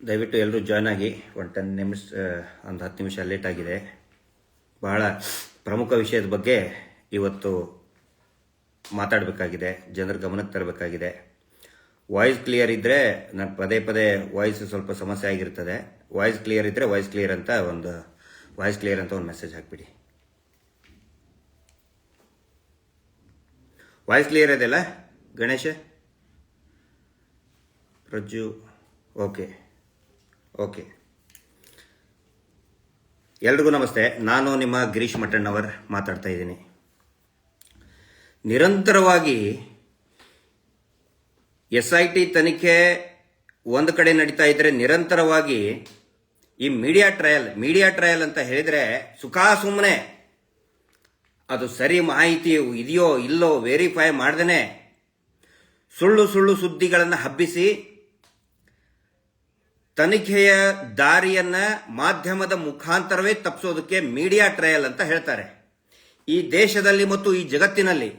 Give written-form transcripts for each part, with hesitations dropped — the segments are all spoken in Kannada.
ದಯವಿಟ್ಟು ಎಲ್ಲರೂ ಜಾಯ್ನ್ ಆಗಿ. ಒಂದು 10 ನಿಮಿಷ ಲೇಟ್ ಆಗಿದೆ. ಬಹಳ ಪ್ರಮುಖ ವಿಷಯದ ಬಗ್ಗೆ ಇವತ್ತು ಮಾತಾಡಬೇಕಾಗಿದೆ, ಜನರ ಗಮನಕ್ಕೆ ತರಬೇಕಾಗಿದೆ. ವಾಯ್ಸ್ ಕ್ಲಿಯರ್ ಇದ್ದರೆ, ನಾನು ಪದೇ ಪದೇ ವಾಯ್ಸ್ ಸ್ವಲ್ಪ ಸಮಸ್ಯೆ ಆಗಿರ್ತದೆ. ವಾಯ್ಸ್ ಕ್ಲಿಯರ್ ಇದ್ದರೆ ವಾಯ್ಸ್ ಕ್ಲಿಯರ್ ಅಂತ ಒಂದು ಮೆಸೇಜ್ ಹಾಕ್ಬಿಡಿ. ವಾಯ್ಸ್ ಕ್ಲಿಯರ್ ಇದೆಯಲ್ಲ ಗಣೇಶ, ಪ್ರಜ್ಜು? ಓಕೆ. ಎಲ್ರಿಗೂ ನಮಸ್ತೆ. ನಾನು ನಿಮ್ಮ ಗಿರೀಶ್ ಮಠಣ್ಣವರ್ ಮಾತಾಡ್ತಾ ಇದ್ದೀನಿ. ನಿರಂತರವಾಗಿ SIT ತನಿಖೆ ಒಂದು ಕಡೆ ನಡೀತಾ ಇದ್ರೆ, ನಿರಂತರವಾಗಿ ಈ ಮೀಡಿಯಾ ಟ್ರಯಲ್ ಅಂತ ಹೇಳಿದ್ರೆ ಸುಮ್ಮನೆ ಅದು ಸರಿ ಮಾಹಿತಿ ಇದೆಯೋ ಇಲ್ಲೋ ವೆರಿಫೈ ಮಾಡ್ದೇನೆ ಸುಳ್ಳು ಸುದ್ದಿಗಳನ್ನು ಹಬ್ಬಿಸಿ ತನಿಖೆಯ ದಾರಿಯನ್ನ ಮಾಧ್ಯಮದ ಮುಖಾಂತರವೇ ತಪ್ಪಿಸೋದಕ್ಕೆ ಮೀಡಿಯಾ ಟ್ರಯಲ್ ಅಂತ ಹೇಳ್ತಾರೆ. ಈ ದೇಶದಲ್ಲಿ ಮತ್ತು ಈ ಜಗತ್ತಿನಲ್ಲಿ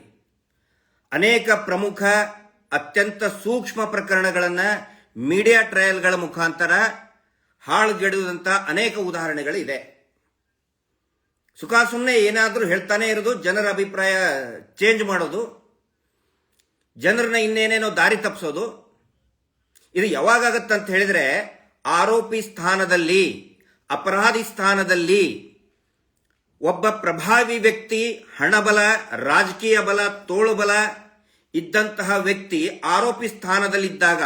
ಅನೇಕ ಪ್ರಮುಖ ಅತ್ಯಂತ ಸೂಕ್ಷ್ಮ ಪ್ರಕರಣಗಳನ್ನು ಮೀಡಿಯಾ ಟ್ರಯಲ್ಗಳ ಮುಖಾಂತರ ಹಾಳುಗೆಡುವಂತ ಅನೇಕ ಉದಾಹರಣೆಗಳಿದೆ. ಸುಮ್ಮನೆ ಏನಾದರೂ ಹೇಳ್ತಾನೆ ಇರೋದು, ಜನರ ಅಭಿಪ್ರಾಯ ಚೇಂಜ್ ಮಾಡೋದು, ಜನರನ್ನ ಇನ್ನೇನೇನೋ ದಾರಿ ತಪ್ಪಿಸೋದು. ಇದು ಯಾವಾಗತ್ತಂತ ಹೇಳಿದ್ರೆ, ಆರೋಪಿ ಸ್ಥಾನದಲ್ಲಿ, ಅಪರಾಧಿ ಸ್ಥಾನದಲ್ಲಿ ಒಬ್ಬ ಪ್ರಭಾವಿ ವ್ಯಕ್ತಿ, ಹಣಬಲ, ರಾಜಕೀಯ ಬಲ, ತೋಳುಬಲ ಇದ್ದಂತಹ ವ್ಯಕ್ತಿ ಆರೋಪಿ ಸ್ಥಾನದಲ್ಲಿದ್ದಾಗ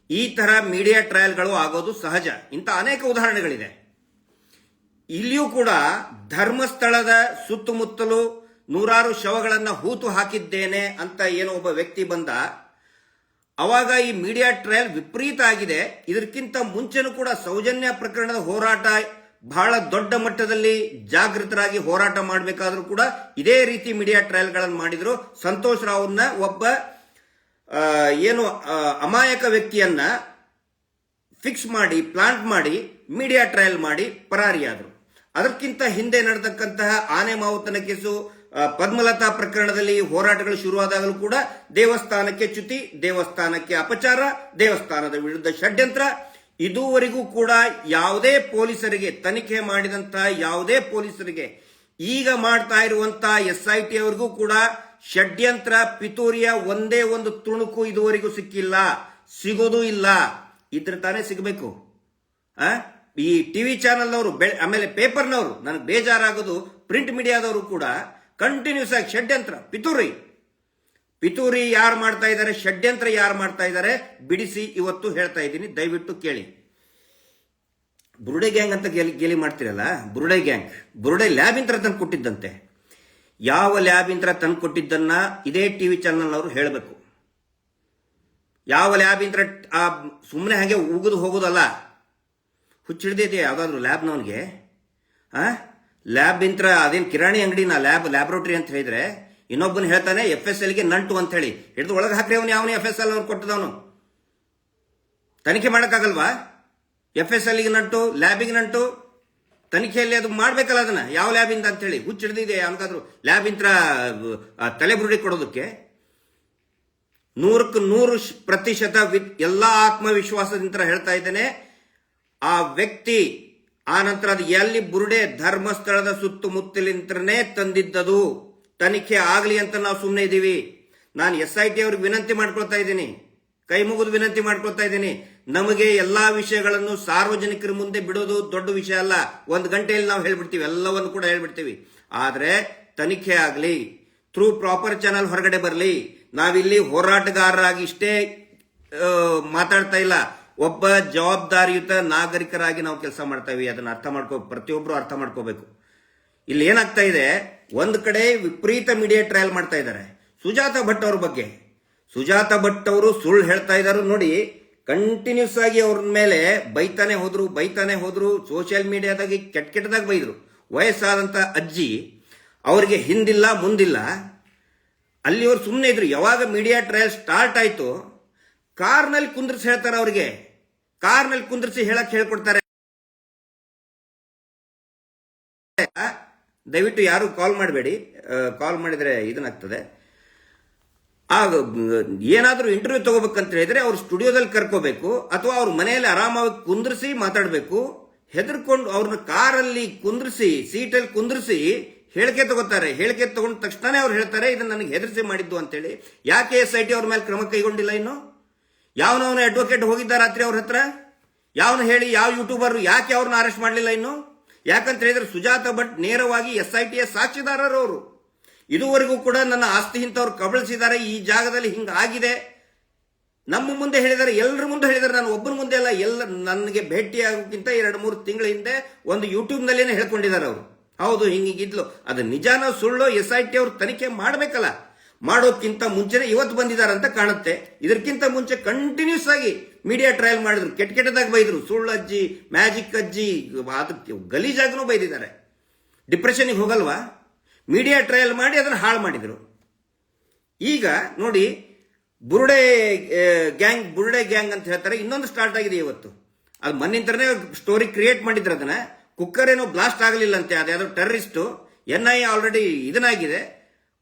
ಈ ತರ ಮೀಡಿಯಾ ಟ್ರಯಲ್ಗಳು ಆಗೋದು ಸಹಜ. ಇಂಥ ಅನೇಕ ಉದಾಹರಣೆಗಳಿದೆ. ಇಲ್ಲಿಯೂ ಕೂಡ ಧರ್ಮಸ್ಥಳದ ಸುತ್ತಮುತ್ತಲು ನೂರಾರು ಶವಗಳನ್ನು ಹೂತು ಹಾಕಿದ್ದೇನೆ ಅಂತ ಏನೋ ಒಬ್ಬ ವ್ಯಕ್ತಿ ಬಂದ, ಅವಾಗ ಈ ಮೀಡಿಯಾ ಟ್ರಯಲ್ ವಿಪರೀತ ಆಗಿದೆ. ಇದಕ್ಕಿಂತ ಮುಂಚೆನೂ ಕೂಡ ಸೌಜನ್ಯ ಪ್ರಕರಣದ ಹೋರಾಟ ಬಹಳ ದೊಡ್ಡ ಮಟ್ಟದಲ್ಲಿ ಜಾಗೃತರಾಗಿ ಹೋರಾಟ ಮಾಡಬೇಕಾದ್ರೂ ಕೂಡ ಇದೇ ರೀತಿ ಮೀಡಿಯಾ ಟ್ರಯಲ್ಗಳನ್ನು ಮಾಡಿದ್ರು. ಸಂತೋಷ್ ರಾವ್ನ ಒಬ್ಬ ಅಮಾಯಕ ವ್ಯಕ್ತಿಯನ್ನ ಫಿಕ್ಸ್ ಮಾಡಿ, ಪ್ಲಾಂಟ್ ಮಾಡಿ, ಮೀಡಿಯಾ ಟ್ರಯಲ್ ಮಾಡಿ ಪರಾರಿಯಾದರು. ಅದಕ್ಕಿಂತ ಹಿಂದೆ ನಡೆದಕ್ಕಂತಹ ಆನೆ ಮಾವುತನ ಕೇಸು, ಪದ್ಮಲತಾ ಪ್ರಕರಣದಲ್ಲಿ ಹೋರಾಟಗಳು ಶುರುವಾದಾಗಲೂ ಕೂಡ ದೇವಸ್ಥಾನಕ್ಕೆ ಚ್ಯುತಿ, ದೇವಸ್ಥಾನಕ್ಕೆ ಅಪಚಾರ, ದೇವಸ್ಥಾನದ ವಿರುದ್ಧ ಷಡ್ಯಂತ್ರ, ಇದುವರೆಗೂ ಕೂಡ ಯಾವುದೇ ಪೊಲೀಸರಿಗೆ, ತನಿಖೆ ಮಾಡಿದಂತಹ ಯಾವುದೇ ಪೊಲೀಸರಿಗೆ, ಈಗ ಮಾಡ್ತಾ ಇರುವಂತಹ SIT ಅವರಿಗೂ ಕೂಡ ಷಡ್ಯಂತ್ರ, ಪಿತೂರಿಯ ಒಂದೇ ಒಂದು ತುಣುಕು ಇದುವರೆಗೂ ಸಿಕ್ಕಿಲ್ಲ, ಸಿಗೋದು ಇಲ್ಲ. ಇದ್ರ ತಾನೇ ಸಿಗಬೇಕು. ಈ ಟಿವಿ ಚಾನೆಲ್ನವರು, ಆಮೇಲೆ ಪೇಪರ್ನವರು, ನನಗೆ ಬೇಜಾರಾಗೋದು ಪ್ರಿಂಟ್ ಮೀಡಿಯಾದವರು ಕೂಡ ಕಂಟಿನ್ಯೂಸ್ ಆಗಿ ಷಡ್ಯಂತ್ರ, ಪಿತೂರಿ ಯಾರು ಮಾಡ್ತಾ ಇದ್ದಾರೆ, ಷಡ್ಯಂತ್ರ ಯಾರು ಮಾಡ್ತಾ ಇದ್ದಾರೆ ಬಿಡಿಸಿ ಇವತ್ತು ಹೇಳ್ತಾ ಇದ್ದೀನಿ. ದಯವಿಟ್ಟು ಕೇಳಿ. ಬುರುಡೆ ಗ್ಯಾಂಗ್ ಅಂತ ಗೇಲಿ ಮಾಡ್ತಿರಲ್ಲ, ಬುರುಡೆ ಲ್ಯಾಬ್ ಇಂತ್ರ ತಂದು ಕೊಟ್ಟಿದ್ದಂತೆ. ಯಾವ ಲ್ಯಾಬ್ ಇಂತ್ರ ತಂದು ಕೊಟ್ಟಿದ್ದನ್ನ ಇದೇ ಟಿವಿ ಚಾನೆಲ್ನವರು ಹೇಳಬೇಕು. ಯಾವ ಲ್ಯಾಬ್ ಇಂತ್ರ ಸುಮ್ಮನೆ ಹಾಗೆ ಉಗಿದು ಹೋಗೋದಲ್ಲ. ಹುಚ್ಚಿಡ್ದಿದೆ ಯಾವ್ದಾದ್ರು ಲ್ಯಾಬ್ನವನಿಗೆ. ಲ್ಯಾಬ್ ಇಂತ್ರ ಅದೇನು ಕಿರಾಣಿ ಅಂಗಡಿನ ಲ್ಯಾಬ್ರೋಟರಿ ಅಂತ ಹೇಳಿದ್ರೆ, ಇನ್ನೊಬ್ಬನು ಹೇಳ್ತಾನೆ FSLಗೆ ನಂಟು ಅಂತ ಹೇಳಿ, ಹಿಡಿದು ಒಳಗೆ ಹಾಕ್ರಿ. ಅವನು ಯಾವನು FSL ಅವ್ನು ಕೊಟ್ಟದವನು? ತನಿಖೆ ಮಾಡೋಕ್ಕಾಗಲ್ವಾ? FSLಗೆ ನಂಟು, ಲ್ಯಾಬಿಗೆ ನಂಟು, ತನಿಖೆಯಲ್ಲಿ ಅದು ಮಾಡ್ಬೇಕಲ್ಲ ಅದನ್ನ, ಯಾವ ಲ್ಯಾಬಿಂದ ಅಂತ ಹೇಳಿ. ಹುಚ್ಚಿಡ್ದಿದೆ ಅವನಿಗಾದ್ರು ಲ್ಯಾಬ್ ಇಂತ್ರ ತಲೆಬುರುಡಿ ಕೊಡೋದಕ್ಕೆ. 100% ಎಲ್ಲಾ ಆತ್ಮವಿಶ್ವಾಸದಿಂದ ಹೇಳ್ತಾ ಇದ್ದೇನೆ, ಆ ವ್ಯಕ್ತಿ ಆ ನಂತರ ಅದು ಎಲ್ಲಿ ಬುರುಡೆ ಧರ್ಮಸ್ಥಳದ ಸುತ್ತಮುತ್ತಲಿಂತ್ರನೇ ತಂದಿದ್ದದು. ತನಿಖೆ ಆಗಲಿ ಅಂತ ನಾವು ಸುಮ್ಮನೆ ಇದ್ದೀವಿ. ನಾನು SIT ಅವ್ರಿಗೆ ವಿನಂತಿ ಮಾಡ್ಕೊಳ್ತಾ ಇದ್ದೀನಿ, ಕೈ ಮುಗಿದು ವಿನಂತಿ ಮಾಡ್ಕೊಳ್ತಾ ಇದ್ದೀನಿ. ನಮಗೆ ಎಲ್ಲಾ ವಿಷಯಗಳನ್ನು ಸಾರ್ವಜನಿಕರ ಮುಂದೆ ಬಿಡೋದು ದೊಡ್ಡ ವಿಷಯ ಅಲ್ಲ. 1 ಗಂಟೆಯಲ್ಲಿ ನಾವು ಹೇಳ್ಬಿಡ್ತೀವಿ, ಎಲ್ಲವನ್ನು ಕೂಡ ಹೇಳ್ಬಿಡ್ತೀವಿ. ಆದ್ರೆ ತನಿಖೆ ಆಗಲಿ, ಥ್ರೂ ಪ್ರಾಪರ್ ಚಾನಲ್ ಹೊರಗಡೆ ಬರಲಿ. ನಾವಿಲ್ಲಿ ಹೋರಾಟಗಾರರಾಗಿ ಇಷ್ಟೇ ಮಾತಾಡ್ತಾ ಇಲ್ಲ, ಒಬ್ಬ ಜವಾಬ್ದಾರಿಯುತ ನಾಗರಿಕರಾಗಿ ನಾವು ಕೆಲಸ ಮಾಡ್ತಾ ಇವಿ. ಅದನ್ನ ಪ್ರತಿಯೊಬ್ಬರು ಅರ್ಥ ಮಾಡ್ಕೋಬೇಕು. ಇಲ್ಲಿ ಏನಾಗ್ತಾ ಇದೆ, ಒಂದ್ ಕಡೆ ವಿಪರೀತ ಮೀಡಿಯಾ ಟ್ರಯಲ್ ಮಾಡ್ತಾ ಇದ್ದಾರೆ. ಸುಜಾತಾ ಭಟ್ ಅವ್ರ ಬಗ್ಗೆ, ಸುಜಾತಾ ಭಟ್ ಅವರು ಸುಳ್ಳು ಹೇಳ್ತಾ ಇದ್ದಾರೆ ನೋಡಿ. ಕಂಟಿನ್ಯೂಸ್ ಆಗಿ ಅವ್ರ ಮೇಲೆ ಬೈತಾನೆ ಹೋದ್ರು. ಸೋಷಿಯಲ್ ಮೀಡಿಯಾದಾಗಿ ಕೆಟ್ಟದಾಗ ಬೈದ್ರು. ವಯಸ್ಸಾದಂತ ಅಜ್ಜಿ, ಅವ್ರಿಗೆ ಹಿಂದಿಲ್ಲ ಮುಂದಿಲ್ಲ. ಅಲ್ಲಿ ಅವ್ರು ಸುಮ್ಮನೆ ಇದ್ರು. ಯಾವಾಗ ಮೀಡಿಯಾ ಟ್ರಯಲ್ ಸ್ಟಾರ್ಟ್ ಆಯ್ತು, ಕಾರ್ನಲ್ಲಿ ಕುಂದ್ರಿಸಿ ಹೇಳ್ತಾರೆ. ಅವ್ರಿಗೆ ಕಾರ್ನಲ್ಲಿ ಕುಂದ್ರಿಸಿ ಹೇಳ್ಕೊಡ್ತಾರೆ. ದಯವಿಟ್ಟು ಯಾರು ಕಾಲ್ ಮಾಡಬೇಡಿ, ಕಾಲ್ ಮಾಡಿದ್ರೆ ಇದನ್ನಾಗ್ತದೆ. ಆ ಏನಾದರೂ ಇಂಟರ್ವ್ಯೂ ತಗೋಬೇಕಂತ ಹೇಳಿದ್ರೆ ಅವ್ರ ಸ್ಟುಡಿಯೋದಲ್ಲಿ ಕರ್ಕೋಬೇಕು ಅಥವಾ ಅವ್ರ ಮನೆಯಲ್ಲಿ ಆರಾಮಾಗಿ ಕುಂದ್ರಿಸಿ ಮಾತಾಡಬೇಕು. ಹೆದರ್ಕೊಂಡು ಅವ್ರನ್ನ ಕಾರಲ್ಲಿ ಕುಂದ್ರಿಸಿ ಸೀಟಲ್ಲಿ ಕುಂದ್ರಿಸಿ ಹೇಳಿಕೆ ತಗೋತಾರೆ. ಹೇಳಿಕೆ ತಗೊಂಡ ತಕ್ಷಣನೇ ಅವ್ರು ಹೇಳ್ತಾರೆ ಇದನ್ನ ನನಗೆ ಹೆದರಿಸಿ ಮಾಡಿದ್ದು ಅಂತೇಳಿ. ಯಾಕೆ SIT ಅವ್ರ ಮೇಲೆ ಕ್ರಮ ಕೈಗೊಂಡಿಲ್ಲ? ಇನ್ನು ಯಾವನವನ ಅಡ್ವೊಕೇಟ್ ಹೋಗಿದ್ದ ರಾತ್ರಿ ಅವ್ರ ಹತ್ರ? ಯಾವನು ಹೇಳಿ ಯಾವ ಯೂಟ್ಯೂಬರ್ ಯಾಕೆ ಅವ್ರನ್ನ ಅರೆಸ್ಟ್ ಮಾಡಲಿಲ್ಲ ಇನ್ನು? ಯಾಕಂತ ಹೇಳಿದ್ರೆ ಸುಜಾತ ಭಟ್ ನೇರವಾಗಿ SITಯ ಸಾಕ್ಷಿದಾರರು ಅವರು. ಇದುವರೆಗೂ ಕೂಡ ನನ್ನ ಆಸ್ತಿ ಇಂಥವ್ರು ಕಬಳಿಸಿದ್ದಾರೆ, ಈ ಜಾಗದಲ್ಲಿ ಹಿಂಗಾಗಿದೆ ನಮ್ಮ ಮುಂದೆ ಹೇಳಿದ್ದಾರೆ, ಎಲ್ಲರ ಮುಂದೆ ಹೇಳಿದ್ದಾರೆ. ನಾನು ಒಬ್ಬನ ಮುಂದೆ ಅಲ್ಲ, ಎಲ್ಲ ನನಗೆ ಭೇಟಿಯಾಗೋಕ್ಕಿಂತ 2-3 ತಿಂಗಳ ಹಿಂದೆ ಒಂದು ಯೂಟ್ಯೂಬ್ನಲ್ಲೇನೆ ಹೇಳ್ಕೊಂಡಿದ್ದಾರೆ ಅವರು. ಹೌದು ಹಿಂಗಿದ್ಲು, ಅದು ನಿಜಾನೋ ಸುಳ್ಳು SIT ಅವ್ರು ತನಿಖೆ ಮಾಡಬೇಕಲ್ಲ. ಮಾಡೋಕ್ಕಿಂತ ಮುಂಚೆನೆ ಇವತ್ತು ಬಂದಿದ್ದಾರೆ ಅಂತ ಕಾಣುತ್ತೆ. ಇದಕ್ಕಿಂತ ಮುಂಚೆ ಕಂಟಿನ್ಯೂಸ್ ಆಗಿ ಮೀಡಿಯಾ ಟ್ರಯಲ್ ಮಾಡಿದ್ರು, ಕೆಟ್ಟದಾಗಿ ಬೈದ್ರು. ಸುಳ್ಳು ಅಜ್ಜಿ, ಮ್ಯಾಜಿಕ್ ಅಜ್ಜಿ, ಅದಕ್ಕೆ ಗಲೀಜಾಗೂ ಬೈದಿದ್ದಾರೆ. ಡಿಪ್ರೆಷನ್ಗೆ ಹೋಗಲ್ವಾ? ಮೀಡಿಯಾ ಟ್ರಯಲ್ ಮಾಡಿ ಅದನ್ನು ಹಾಳು ಮಾಡಿದ್ರು. ಈಗ ನೋಡಿ ಬುರುಡೆ ಗ್ಯಾಂಗ್ ಅಂತ ಹೇಳ್ತಾರೆ, ಇನ್ನೊಂದು ಸ್ಟಾರ್ಟ್ ಆಗಿದೆ ಇವತ್ತು. ಅದು ಮನ್ನಿಂತರನೇ ಸ್ಟೋರಿ ಕ್ರಿಯೇಟ್ ಮಾಡಿದ್ರು. ಅದನ್ನ ಕುಕ್ಕರ್ ಏನೋ ಬ್ಲಾಸ್ಟ್ ಆಗಲಿಲ್ಲ ಅಂತೆ, ಅದ್ಯಾವುದೋ ಟೆರರಿಸ್ಟು NIA ಆಲ್ರೆಡಿ ಇದನ್ನಾಗಿದೆ.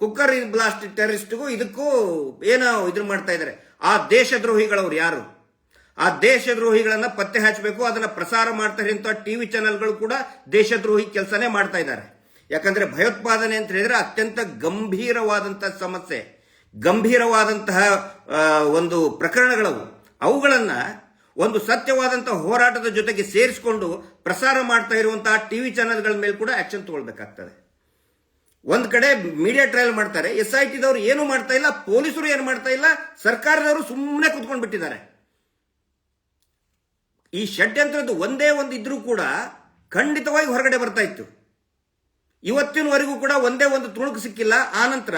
ಕುಕ್ಕರ್ ಬ್ಲಾಸ್ಟ್ ಟೆರರಿಸ್ಟ್ಗೂ ಇದಕ್ಕೂ ಏನೋ ಇದ್ರ ಮಾಡ್ತಾ ಇದ್ದಾರೆ. ಆ ದೇಶದ್ರೋಹಿಗಳವ್ರು ಯಾರು? ಆ ದೇಶದ್ರೋಹಿಗಳನ್ನ ಪತ್ತೆ ಹಚ್ಚಬೇಕು. ಅದನ್ನ ಪ್ರಸಾರ ಮಾಡ್ತಾರೆ ಅಂತ TV ಚಾನೆಲ್ಗಳು ಕೂಡ ದೇಶದ್ರೋಹಿ ಕೆಲಸನೇ ಮಾಡ್ತಾ ಇದ್ದಾರೆ. ಯಾಕಂದ್ರೆ ಭಯೋತ್ಪಾದನೆ ಅಂತ ಹೇಳಿದ್ರೆ ಅತ್ಯಂತ ಗಂಭೀರವಾದಂತಹ ಸಮಸ್ಯೆ, ಗಂಭೀರವಾದಂತಹ ಒಂದು ಪ್ರಕರಣಗಳವು. ಅವುಗಳನ್ನ ಒಂದು ಸತ್ಯವಾದಂತಹ ಹೋರಾಟದ ಜೊತೆಗೆ ಸೇರಿಸಿಕೊಂಡು ಪ್ರಸಾರ ಮಾಡ್ತಾ ಇರುವಂತಹ TV ಚಾನೆಲ್ಗಳ ಮೇಲೆ ಕೂಡ ಆಕ್ಷನ್ ತಗೊಳ್ಬೇಕಾಗ್ತದೆ. ಒಂದ್ ಕಡೆ ಮೀಡಿಯಾ ಟ್ರಯಲ್ ಮಾಡ್ತಾರೆ, SITದವರು ಏನು ಮಾಡ್ತಾ ಇಲ್ಲ, ಪೊಲೀಸರು ಏನು ಮಾಡ್ತಾ ಇಲ್ಲ, ಸರ್ಕಾರದವರು ಸುಮ್ಮನೆ ಕುತ್ಕೊಂಡು ಬಿಟ್ಟಿದ್ದಾರೆ. ಈ ಷಡ್ಯಂತ್ರದ್ದು ಒಂದೇ ಒಂದು ಇದ್ರೂ ಕೂಡ ಖಂಡಿತವಾಗಿ ಹೊರಗಡೆ ಬರ್ತಾ ಇತ್ತು. ಇವತ್ತಿನವರೆಗೂ ಕೂಡ ಒಂದೇ ಒಂದು ತುಣುಕು ಸಿಕ್ಕಿಲ್ಲ. ಆನಂತರ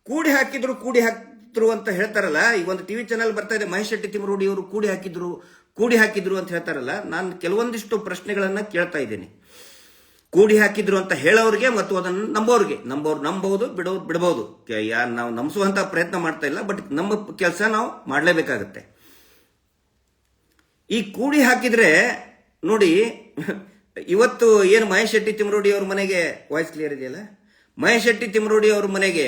ಕೂಡಿ ಹಾಕಿದ್ರು ಅಂತ ಹೇಳ್ತಾರಲ್ಲ. ಈಗ ಒಂದು TV ಚಾನೆಲ್ ಬರ್ತಾ ಇದೆ, ಮಹೇಶ್ ಶೆಟ್ಟಿ ತಿಮರೋಡಿ ಅವರು ಕೂಡಿ ಹಾಕಿದ್ರು ಅಂತ ಹೇಳ್ತಾರಲ್ಲ. ನಾನು ಕೆಲವೊಂದಿಷ್ಟು ಪ್ರಶ್ನೆಗಳನ್ನ ಕೇಳ್ತಾ ಇದ್ದೀನಿ. ಕೂಡಿ ಹಾಕಿದ್ರು ಅಂತ ಹೇಳೋರಿಗೆ ಮತ್ತು ಅದನ್ನು ನಂಬೋರು ನಂಬಹುದು, ಬಿಡಬಹುದು. ನಾವು ನಂಬಿಸುವಂತ ಪ್ರಯತ್ನ ಮಾಡ್ತಾ ಇಲ್ಲ, ಬಟ್ ನಮ್ಮ ಕೆಲಸ ನಾವು ಮಾಡಲೇಬೇಕಾಗತ್ತೆ. ಈ ಕೂಡಿ ಹಾಕಿದ್ರೆ ನೋಡಿ, ಇವತ್ತು ಏನು ಮಹೇಶ್ ಶೆಟ್ಟಿ ತಿಮರೋಡಿ ಅವ್ರ ಮನೆಗೆ, ವಾಯ್ಸ್ ಕ್ಲಿಯರ್ ಇದೆಯಲ್ಲ, ಮಹೇಶ್ ಶೆಟ್ಟಿ ತಿಮರೋಡಿ ಅವ್ರ ಮನೆಗೆ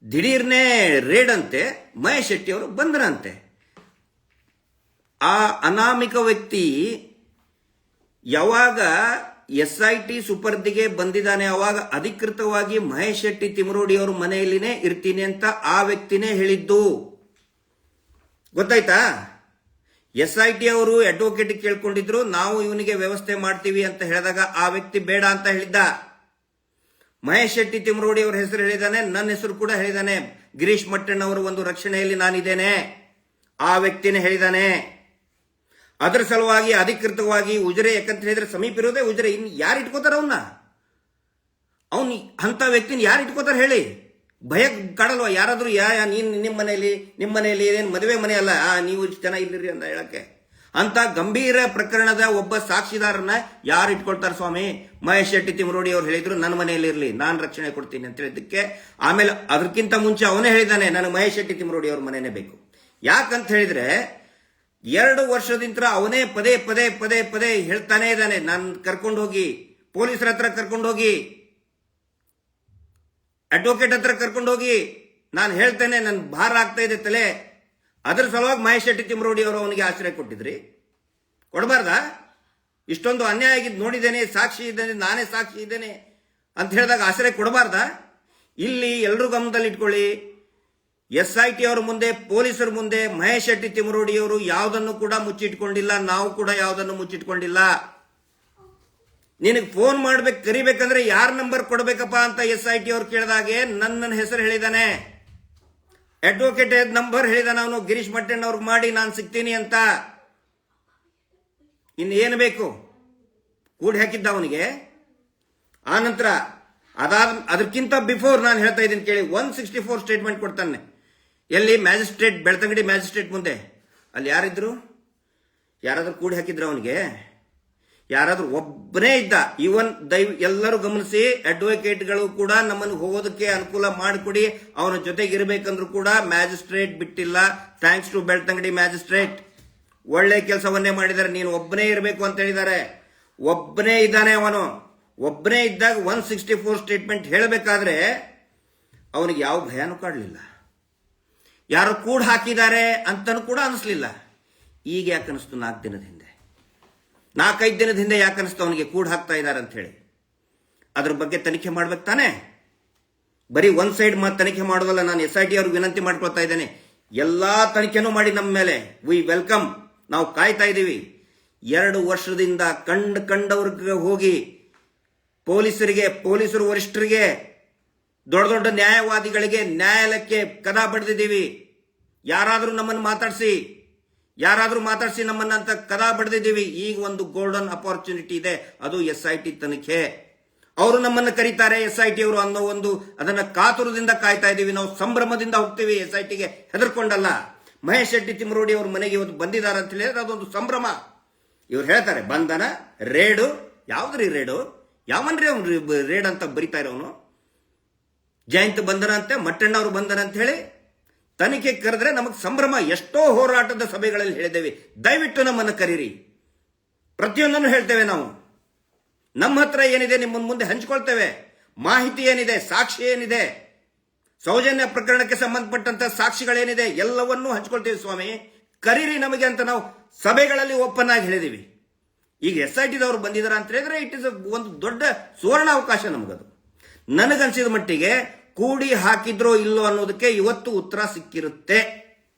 ದಿಢೀರ್ನೇ ರೇಡ್ ಅಂತೆ, ಮಹೇಶ್ ಶೆಟ್ಟಿ ಅವರು ಬಂದ್ರಂತೆ. ಆ ಅನಾಮಿಕ ವ್ಯಕ್ತಿ ಯಾವಾಗ SIT ಸುಪರ್ದಿಗೆ ಬಂದಿದ್ದಾನೆ ಅವಾಗ ಅಧಿಕೃತವಾಗಿ ಮಹೇಶ್ ಶೆಟ್ಟಿ ತಿಮರೋಡಿ ಅವ್ರ ಮನೆಯಲ್ಲಿನೇ ಇರ್ತೀನಿ ಅಂತ ಆ ವ್ಯಕ್ತಿನೇ ಹೇಳಿದ್ದು. ಗೊತ್ತಾಯ್ತಾ? SIT ಅವರು ಅಡ್ವೊಕೇಟ್ ಕೇಳ್ಕೊಂಡಿದ್ರು, ನಾವು ಇವನಿಗೆ ವ್ಯವಸ್ಥೆ ಮಾಡ್ತೀವಿ ಅಂತ ಹೇಳಿದಾಗ ಆ ವ್ಯಕ್ತಿ ಬೇಡ ಅಂತ ಹೇಳಿದ್ದ. ಮಹೇಶ್ ಶೆಟ್ಟಿ ತಿಮರೋಡಿ ಅವರ ಹೆಸರು ಹೇಳಿದಾನೆ, ನನ್ನ ಹೆಸರು ಕೂಡ ಹೇಳಿದಾನೆ. ಗಿರೀಶ್ ಮಟ್ಟಣ್ಣ ಅವರ ಒಂದು ರಕ್ಷಣೆಯಲ್ಲಿ ನಾನಿದ್ದೇನೆ, ಆ ವ್ಯಕ್ತಿನೇ ಹೇಳಿದಾನೆ. ಅದರ ಸಲುವಾಗಿ ಅಧಿಕೃತವಾಗಿ ಉಜಿರೆ, ಯಾಕಂತ ಹೇಳಿದ್ರೆ ಸಮೀಪ ಇರೋದೇ ಉಜಿರೆ, ಇನ್ನು ಯಾರು ಇಟ್ಕೋತಾರ ಅವನು ಅಂತ ವ್ಯಕ್ತಿನ ಯಾರು ಇಟ್ಕೋತಾರ ಹೇಳಿ? ಭಯ ಕಾಡಲ್ವಾ ಯಾರಾದ್ರೂ? ನಿಮ್ಮ ಮನೆಯಲ್ಲಿ ಏನೇನು ಮದುವೆ ಮನೆ ಅಲ್ಲ, ನೀವು ಇಷ್ಟು ಜನ ಇಲ್ಲಿರಿ ಅಂತ ಹೇಳಕ್ಕೆ? ಅಂತ ಗಂಭೀರ ಪ್ರಕರಣದ ಒಬ್ಬ ಸಾಕ್ಷಿದಾರನ ಯಾರು ಇಟ್ಕೊಳ್ತಾರೆ ಸ್ವಾಮಿ? ಮಹೇಶ್ ಶೆಟ್ಟಿ ತಿಮರೋಡಿ ಅವ್ರು ಹೇಳಿದ್ರು ನನ್ನ ಮನೆಯಲ್ಲಿ ಇರಲಿ, ನಾನು ರಕ್ಷಣೆ ಕೊಡ್ತೀನಿ ಅಂತ ಹೇಳಿದ್ದಕ್ಕೆ ಆಮೇಲೆ ಅದಕ್ಕಿಂತ ಮುಂಚೆ ಅವನೇ ಹೇಳಿದಾನೆ, ನನಗೆ ಮಹೇಶ್ ಶೆಟ್ಟಿ ತಿಮರೋಡಿ ಅವ್ರ ಮನೆನೇ ಬೇಕು. ಯಾಕಂತ ಹೇಳಿದ್ರೆ 2 ವರ್ಷದಿಂದ ಅವನೇ ಪದೇ ಹೇಳ್ತಾನೆ ಇದ್ದಾನೆ, ನಾನು ಕರ್ಕೊಂಡು ಹೋಗಿ ಪೊಲೀಸರ ಹತ್ರ ಕರ್ಕೊಂಡು ಹೋಗಿ, ಅಡ್ವೊಕೇಟ್ ಹತ್ರ ಕರ್ಕೊಂಡು ಹೋಗಿ, ನಾನು ಹೇಳ್ತೇನೆ, ನನ್ನ ಭಾರ ಆಗ್ತಾ ಇದೆ ತಲೆ. ಅದರ ಸಲುವಾಗಿ ಮಹೇಶ್ ಶೆಟ್ಟಿ ತಿಮರೋಡಿ ಅವರು ಅವನಿಗೆ ಆಶ್ರಯ ಕೊಟ್ಟಿದ್ರಿ. ಕೊಡಬಾರ್ದಾ? ಇಷ್ಟೊಂದು ಅನ್ಯಾಯ ಆಗಿದ್ದು ನೋಡಿದ್ದೇನೆ, ಸಾಕ್ಷಿ ಇದ್ದೇನೆ, ನಾನೇ ಸಾಕ್ಷಿ ಇದ್ದೇನೆ ಅಂತ ಹೇಳಿದಾಗ ಆಶ್ರಯ ಕೊಡಬಾರ್ದಾ? ಇಲ್ಲಿ ಎಲ್ಲರೂ ಗಮನದಲ್ಲಿ ಇಟ್ಕೊಳ್ಳಿ, SIT ಅವರ ಮುಂದೆ, ಪೊಲೀಸರ ಮುಂದೆ ಮಹೇಶ್ ಶೆಟ್ಟಿ ತಿಮರೋಡಿ ಅವರು ಯಾವುದನ್ನು ಕೂಡ ಮುಚ್ಚಿಟ್ಕೊಂಡಿಲ್ಲ, ನಾವು ಕೂಡ ಯಾವುದನ್ನು ಮುಚ್ಚಿಟ್ಕೊಂಡಿಲ್ಲ. ನಿನಗೆ ಫೋನ್ ಮಾಡ್ಬೇಕು, ಕರಿಬೇಕಂದ್ರೆ ಯಾರ ನಂಬರ್ ಕೊಡಬೇಕಪ್ಪ ಅಂತ SIT ಅವ್ರು ಕೇಳಿದಾಗೆ ನನ್ನ ಹೆಸರು ಹೇಳಿದಾನೆ, ಅಡ್ವೊಕೇಟ್ ನಂಬರ್ ಹೇಳಿದಾನೆ ಅವನು, ಗಿರೀಶ್ ಮಟ್ಟಣ್ಣ ಅವ್ರಿಗೆ ಮಾಡಿ ನಾನು ಸಿಗ್ತೀನಿ ಅಂತ. ಇನ್ನೇನು ಬೇಕು? ಕೂಡಿ ಹಾಕಿದ್ದ ಅವನಿಗೆ. ಆನಂತರ ಅದಕ್ಕಿಂತ ಬಿಫೋರ್ ನಾನು ಹೇಳ್ತಾ ಇದ್ದೀನಿ ಕೇಳಿ, 164 ಸ್ಟೇಟ್ಮೆಂಟ್ ಕೊಡ್ತಾನೆ. ಎಲ್ಲಿ? ಮ್ಯಾಜಿಸ್ಟ್ರೇಟ್, ಬೆಳ್ತಂಗಡಿ ಮ್ಯಾಜಿಸ್ಟ್ರೇಟ್ ಮುಂದೆ. ಅಲ್ಲಿ ಯಾರಿದ್ರು? ಯಾರಾದ್ರೂ ಕೂಡಿ ಹಾಕಿದ್ರು ಅವನಿಗೆ? ಯಾರಾದ್ರೂ ಒಬ್ಬನೇ ಇದ್ದ? ಇವನ್ ಎಲ್ಲರೂ ಗಮನಿಸಿ, ಅಡ್ವೊಕೇಟ್ಗಳು ಕೂಡ ನಮ್ಮನ್ನು ಹೋಗೋದಕ್ಕೆ ಅನುಕೂಲ ಮಾಡಿಕೊಡಿ, ಅವನ ಜೊತೆಗೆ ಇರಬೇಕಂದ್ರೂ ಕೂಡ ಮ್ಯಾಜಿಸ್ಟ್ರೇಟ್ ಬಿಟ್ಟಿಲ್ಲ. ಥ್ಯಾಂಕ್ಸ್ ಟು ಬೆಳ್ತಂಗಡಿ ಮ್ಯಾಜಿಸ್ಟ್ರೇಟ್, ಒಳ್ಳೆ ಕೆಲಸವನ್ನೇ ಮಾಡಿದ್ದಾರೆ. ನೀನು ಒಬ್ಬನೇ ಇರಬೇಕು ಅಂತ ಹೇಳಿದ್ದಾರೆ. ಒಬ್ಬನೇ ಇದ್ದಾನೆ ಅವನು. ಒಬ್ಬನೇ ಇದ್ದಾಗ 164 ಸ್ಟೇಟ್ಮೆಂಟ್ ಹೇಳಬೇಕಾದ್ರೆ ಅವನಿಗೆ ಯಾವ ಭಯನೂ ಕಾಡಲಿಲ್ಲ. ಯಾರು ಕೂಡ ಹಾಕಿದ್ದಾರೆ ಅಂತನೂ ಕೂಡ ಅನಿಸ್ಲಿಲ್ಲ. ಈಗ ಯಾಕೆ ಅನಿಸ್ತು? 4 ದಿನದ ಹಿಂದೆ, 4-5 ದಿನದ ಹಿಂದೆ ಯಾಕೆ ಅನಿಸ್ತು ಅವನಿಗೆ ಕೂಡ ಹಾಕ್ತಾ ಇದ್ದಾರೆ ಅಂತ ಹೇಳಿ? ಅದ್ರ ಬಗ್ಗೆ ತನಿಖೆ ಮಾಡ್ಬೇಕು ತಾನೆ. ಬರೀ ಒಂದ್ ಸೈಡ್ ತನಿಖೆ ಮಾಡೋದಲ್ಲ. ನಾನು SIT ಅವ್ರಿಗೆ ವಿನಂತಿ ಮಾಡ್ಕೊಳ್ತಾ ಇದ್ದೇನೆ, ಎಲ್ಲಾ ತನಿಖೆನೂ ಮಾಡಿ ನಮ್ಮ ಮೇಲೆ. ವಿ ವೆಲ್ಕಮ್, ನಾವು ಕಾಯ್ತಾ ಇದ್ದೀವಿ. 2 ವರ್ಷದಿಂದ ಕಂಡವ್ರಿಗೆ ಹೋಗಿ ಪೊಲೀಸರು ವರಿಷ್ಠರಿಗೆ, ದೊಡ್ಡ ದೊಡ್ಡ ನ್ಯಾಯವಾದಿಗಳಿಗೆ, ನ್ಯಾಯಾಲಯಕ್ಕೆ ಕದ ಬಡ್ದಿದ್ದೀವಿ. ಯಾರಾದರೂ ನಮ್ಮನ್ನು ಮಾತಾಡಿಸಿ ನಮ್ಮನ್ನ ಅಂತ ಕದ ಬಡ್ದಿದ್ದೀವಿ. ಈಗ ಒಂದು ಗೋಲ್ಡನ್ ಅಪಾರ್ಚುನಿಟಿ ಇದೆ, ಅದು SIT ತನಿಖೆ. ಅವರು ನಮ್ಮನ್ನು ಕರೀತಾರೆ SIT ಅವರು ಅನ್ನೋ ಅದನ್ನ ಕಾತುರದಿಂದ ಕಾಯ್ತಾ ಇದ್ದೀವಿ. ನಾವು ಸಂಭ್ರಮದಿಂದ ಹೋಗ್ತೀವಿ SITಗೆ, ಹೆದರ್ಕೊಂಡಲ್ಲ. ಮಹೇಶ್ ಶೆಟ್ಟಿ ತಿಮ್ಮರೋಡಿ ಅವ್ರ ಮನೆಗೆ ಇವತ್ತು ಬಂದಿದ್ದಾರೆ ಅಂತ ಹೇಳಿದ್ರೆ ಅದೊಂದು ಸಂಭ್ರಮ. ಇವ್ರು ಹೇಳ್ತಾರೆ ಬಂಧನ, ರೇಡು. ಯಾವ್ದ್ರಿ ರೇಡು? ಯಾವನ್ರಿ ಅವ್ನು ರೇಡ್ ಅಂತ ಬರಿತಾ ಇರೋನು? ಜಯಂತ್ ಬಂಧನ ಅಂತೆ, ಮಟ್ಟಣ್ಣ ಅವರು ಬಂಧನ ಅಂತ ಹೇಳಿ ತನಿಖೆ ಕರೆದ್ರೆ ನಮಗೆ ಸಂಭ್ರಮ. ಎಷ್ಟೋ ಹೋರಾಟದ ಸಭೆಗಳಲ್ಲಿ ಹೇಳಿದ್ದೇವೆ, ದಯವಿಟ್ಟು ನಮ್ಮನ್ನು ಕರೀರಿ. ಪ್ರತಿಯೊಂದನ್ನು ಹೇಳ್ತೇವೆ ನಾವು. ನಮ್ಮ ಹತ್ರ ಏನಿದೆ ನಿಮ್ಮ ಮುಂದೆ ಹಂಚ್ಕೊಳ್ತೇವೆ. ಮಾಹಿತಿ ಏನಿದೆ, ಸಾಕ್ಷಿ ಏನಿದೆ, ಸೌಜನ್ಯ ಪ್ರಕರಣಕ್ಕೆ ಸಂಬಂಧಪಟ್ಟಂತ ಸಾಕ್ಷಿಗಳೇನಿದೆ ಎಲ್ಲವನ್ನೂ ಹಂಚ್ಕೊಳ್ತೇವೆ. ಸ್ವಾಮಿ ಕರೀರಿ ನಮಗೆ ಅಂತ ನಾವು ಸಭೆಗಳಲ್ಲಿ ಓಪನ್ ಆಗಿ ಹೇಳಿದೀವಿ. ಈಗ SITದವರು ಬಂದಿದ್ದಾರೆ ಅಂತ ಹೇಳಿದ್ರೆ ಇಟ್ ಇಸ್ ಒಂದು ದೊಡ್ಡ ಸುವರ್ಣ ಅವಕಾಶ ನಮಗದು. ನನಗನ್ಸಿದ ಮಟ್ಟಿಗೆ ಕೂಡಿ ಹಾಕಿದ್ರೋ ಇಲ್ಲೋ ಅನ್ನೋದಕ್ಕೆ ಇವತ್ತು ಉತ್ತರ ಸಿಕ್ಕಿರುತ್ತೆ.